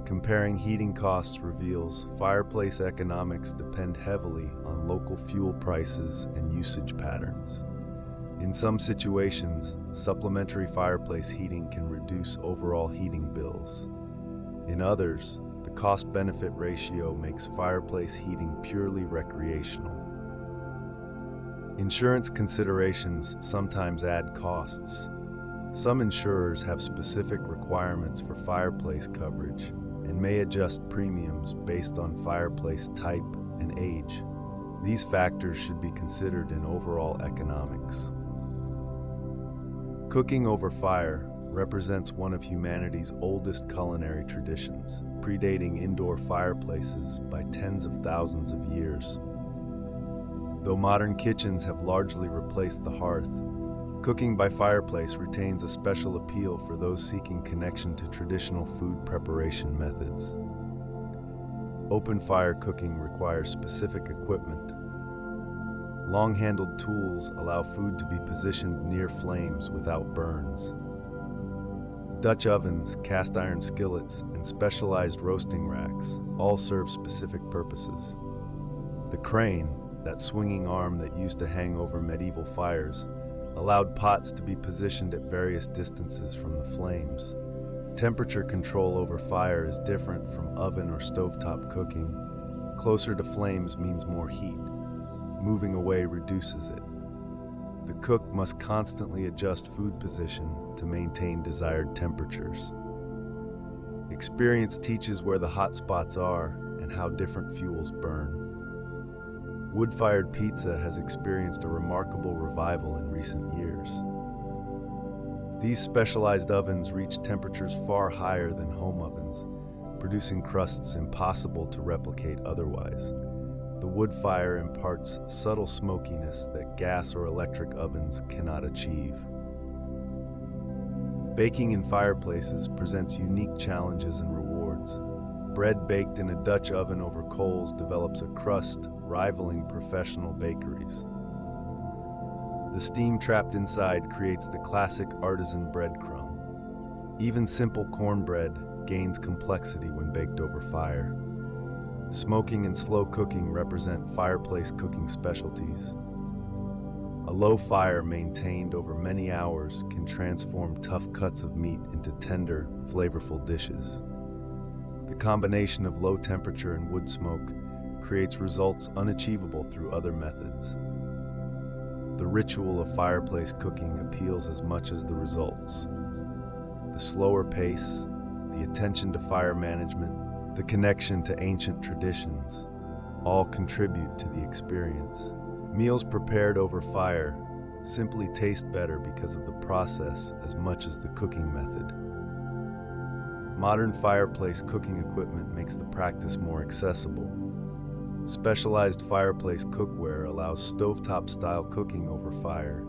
Comparing heating costs reveals fireplace economics depend heavily on local fuel prices and usage patterns. In some situations, supplementary fireplace heating can reduce overall heating bills. In others, the cost-benefit ratio makes fireplace heating purely recreational. Insurance considerations sometimes add costs. Some insurers have specific requirements for fireplace coverage, and may adjust premiums based on fireplace type and age. These factors should be considered in overall economics. Cooking over fire represents one of humanity's oldest culinary traditions, predating indoor fireplaces by tens of thousands of years. Though modern kitchens have largely replaced the hearth, cooking by fireplace retains a special appeal for those seeking connection to traditional food preparation methods. Open fire cooking requires specific equipment. Long-handled tools allow food to be positioned near flames without burns. Dutch ovens, cast iron skillets, and specialized roasting racks all serve specific purposes. The crane, that swinging arm that used to hang over medieval fires, allowed pots to be positioned at various distances from the flames. Temperature control over fire is different from oven or stovetop cooking. Closer to flames means more heat. Moving away reduces it. The cook must constantly adjust food position to maintain desired temperatures. Experience teaches where the hot spots are and how different fuels burn. Wood-fired pizza has experienced a remarkable revival in recent years. These specialized ovens reach temperatures far higher than home ovens, producing crusts impossible to replicate otherwise. The wood fire imparts subtle smokiness that gas or electric ovens cannot achieve. Baking in fireplaces presents unique challenges and rewards. Bread baked in a Dutch oven over coals develops a crust rivaling professional bakeries. The steam trapped inside creates the classic artisan breadcrumb. Even simple cornbread gains complexity when baked over fire. Smoking and slow cooking represent fireplace cooking specialties. A low fire maintained over many hours can transform tough cuts of meat into tender, flavorful dishes. The combination of low temperature and wood smoke creates results unachievable through other methods. The ritual of fireplace cooking appeals as much as the results. The slower pace, the attention to fire management, the connection to ancient traditions, all contribute to the experience. Meals prepared over fire simply taste better because of the process as much as the cooking method. Modern fireplace cooking equipment makes the practice more accessible. Specialized fireplace cookware allows stovetop-style cooking over fire.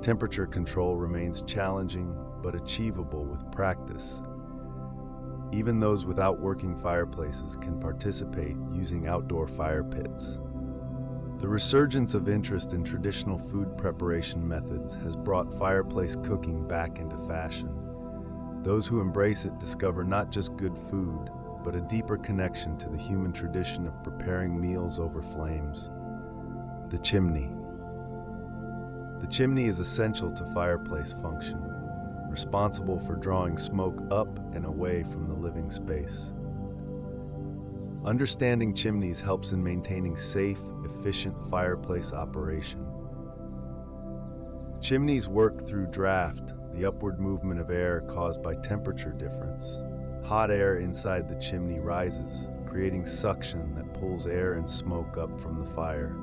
Temperature control remains challenging but achievable with practice. Even those without working fireplaces can participate using outdoor fire pits. The resurgence of interest in traditional food preparation methods has brought fireplace cooking back into fashion. Those who embrace it discover not just good food, but a deeper connection to the human tradition of preparing meals over flames. The chimney. The chimney is essential to fireplace function, responsible for drawing smoke up and away from the living space. Understanding chimneys helps in maintaining safe, efficient fireplace operation. Chimneys work through draft, the upward movement of air caused by temperature difference. Hot air inside the chimney rises, creating suction that pulls air and smoke up from the fire.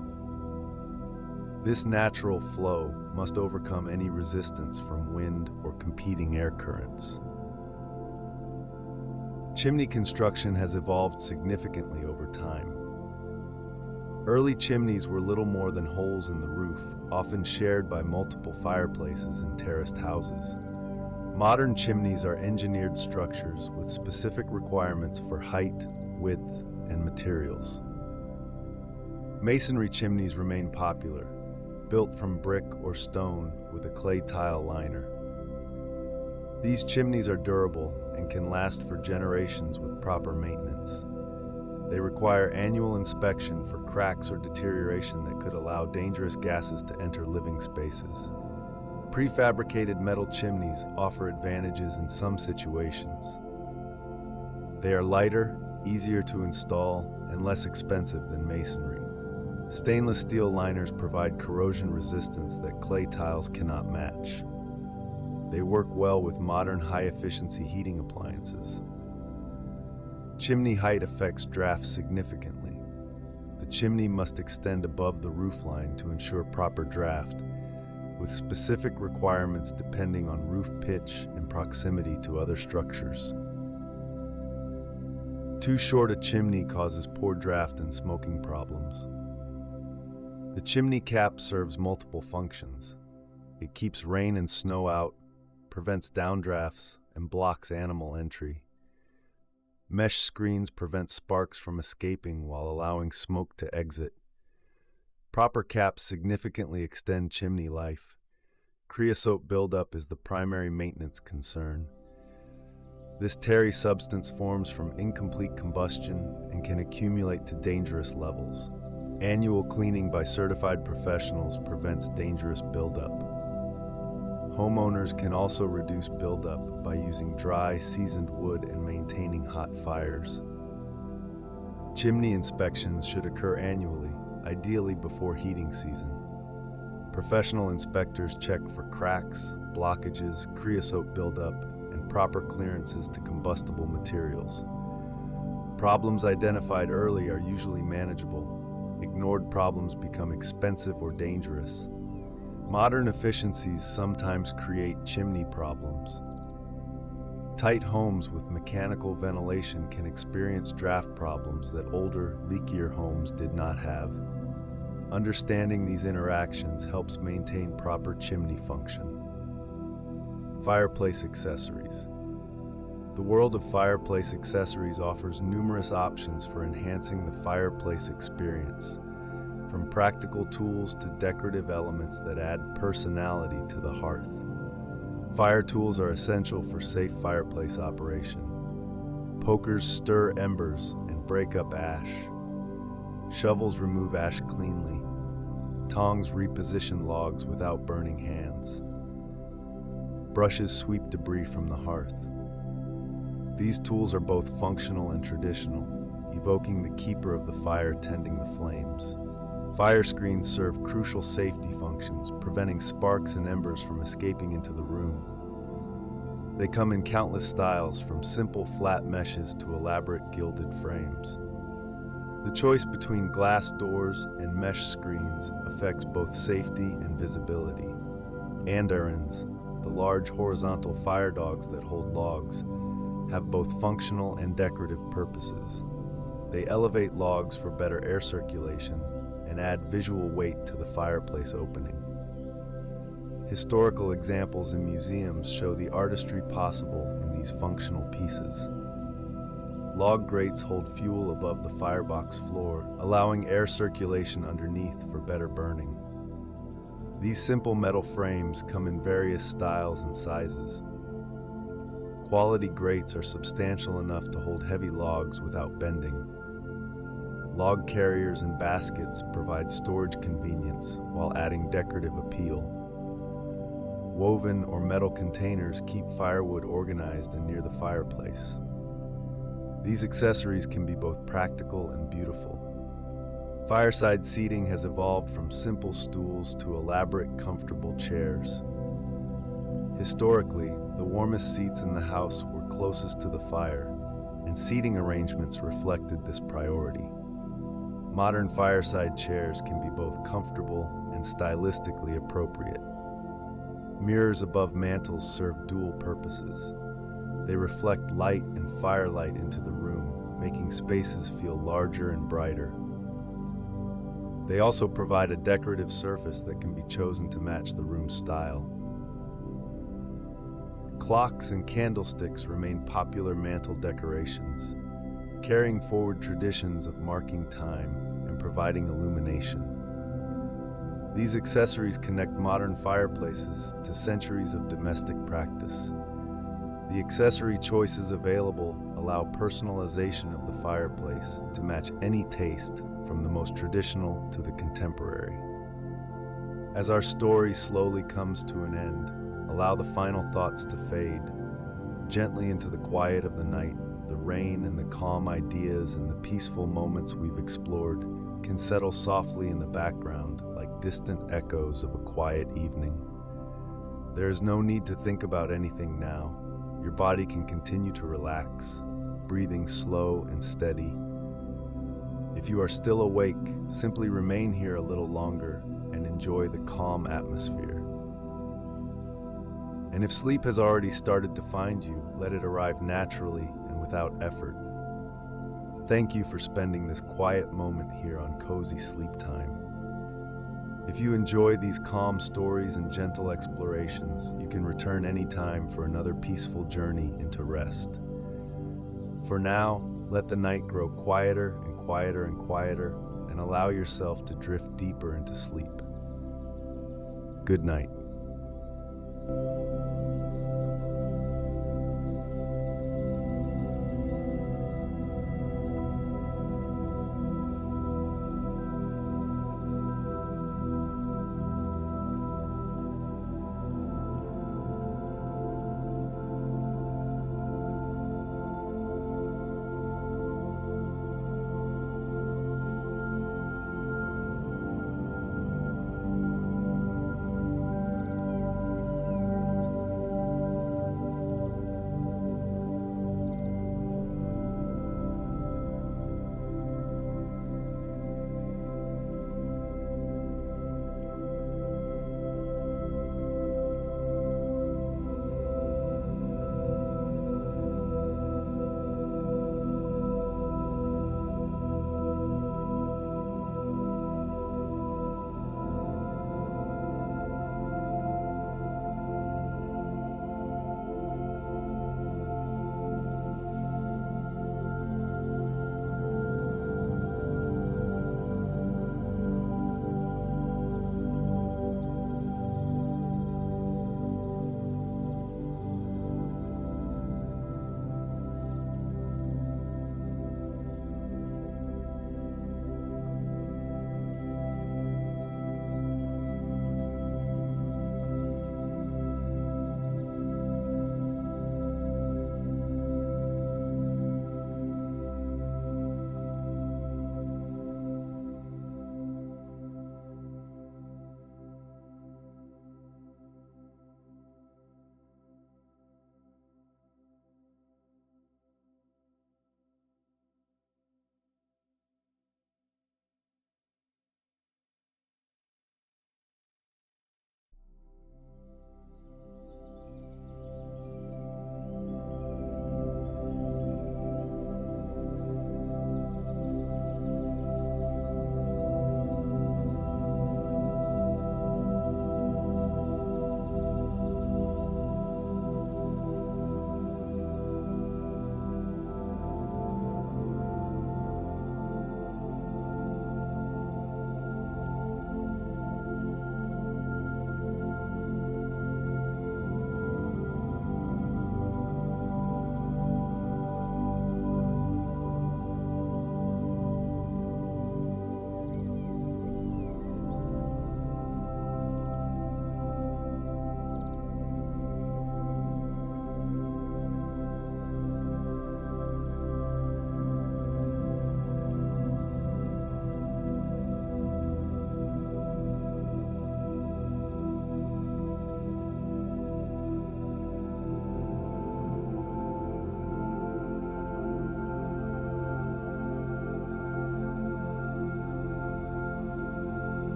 This natural flow must overcome any resistance from wind or competing air currents. Chimney construction has evolved significantly over time. Early chimneys were little more than holes in the roof, often shared by multiple fireplaces in terraced houses. Modern chimneys are engineered structures with specific requirements for height, width, and materials. Masonry chimneys remain popular, built from brick or stone with a clay tile liner. These chimneys are durable and can last for generations with proper maintenance. They require annual inspection for cracks or deterioration that could allow dangerous gases to enter living spaces. Prefabricated metal chimneys offer advantages in some situations. They are lighter, easier to install, and less expensive than masonry. Stainless steel liners provide corrosion resistance that clay tiles cannot match. They work well with modern high-efficiency heating appliances. Chimney height affects draft significantly. The chimney must extend above the roofline to ensure proper draft, with specific requirements depending on roof pitch and proximity to other structures. Too short a chimney causes poor draft and smoking problems. The chimney cap serves multiple functions. It keeps rain and snow out, prevents downdrafts, and blocks animal entry. Mesh screens prevent sparks from escaping while allowing smoke to exit. Proper caps significantly extend chimney life. Creosote buildup is the primary maintenance concern. This tarry substance forms from incomplete combustion and can accumulate to dangerous levels. Annual cleaning by certified professionals prevents dangerous buildup. Homeowners can also reduce buildup by using dry, seasoned wood and maintaining hot fires. Chimney inspections should occur annually, ideally before heating season. Professional inspectors check for cracks, blockages, creosote buildup, and proper clearances to combustible materials. Problems identified early are usually manageable. Ignored problems become expensive or dangerous. Modern efficiencies sometimes create chimney problems. Tight homes with mechanical ventilation can experience draft problems that older, leakier homes did not have. Understanding these interactions helps maintain proper chimney function. Fireplace accessories. The world of fireplace accessories offers numerous options for enhancing the fireplace experience, from practical tools to decorative elements that add personality to the hearth. Fire tools are essential for safe fireplace operation. Pokers stir embers and break up ash. Shovels remove ash cleanly. Tongs reposition logs without burning hands. Brushes sweep debris from the hearth. These tools are both functional and traditional, evoking the keeper of the fire tending the flames. Fire screens serve crucial safety functions, preventing sparks and embers from escaping into the room. They come in countless styles, from simple flat meshes to elaborate gilded frames. The choice between glass doors and mesh screens affects both safety and visibility. Andirons, the large horizontal fire dogs that hold logs, have both functional and decorative purposes. They elevate logs for better air circulation and add visual weight to the fireplace opening. Historical examples in museums show the artistry possible in these functional pieces. Log grates hold fuel above the firebox floor, allowing air circulation underneath for better burning. These simple metal frames come in various styles and sizes. Quality grates are substantial enough to hold heavy logs without bending. Log carriers and baskets provide storage convenience while adding decorative appeal. Woven or metal containers keep firewood organized and near the fireplace. These accessories can be both practical and beautiful. Fireside seating has evolved from simple stools to elaborate, comfortable chairs. Historically, the warmest seats in the house were closest to the fire, and seating arrangements reflected this priority. Modern fireside chairs can be both comfortable and stylistically appropriate. Mirrors above mantels serve dual purposes. They reflect light and firelight into the room, making spaces feel larger and brighter. They also provide a decorative surface that can be chosen to match the room's style. Clocks and candlesticks remain popular mantel decorations, carrying forward traditions of marking time and providing illumination. These accessories connect modern fireplaces to centuries of domestic practice. The accessory choices available allow personalization of the fireplace to match any taste, from the most traditional to the contemporary. As our story slowly comes to an end, allow the final thoughts to fade. Gently into the quiet of the night, the rain and the calm ideas and the peaceful moments we've explored can settle softly in the background like distant echoes of a quiet evening. There is no need to think about anything now. Your body can continue to relax. breathing slow and steady. If you are still awake, simply remain here a little longer and enjoy the calm atmosphere. And if sleep has already started to find you, let it arrive naturally and without effort. Thank you for spending this quiet moment here on Cozy Sleep Time. If you enjoy these calm stories and gentle explorations, you can return anytime for another peaceful journey into rest. For now, let the night grow quieter and quieter and quieter, and allow yourself to drift deeper into sleep. Good night.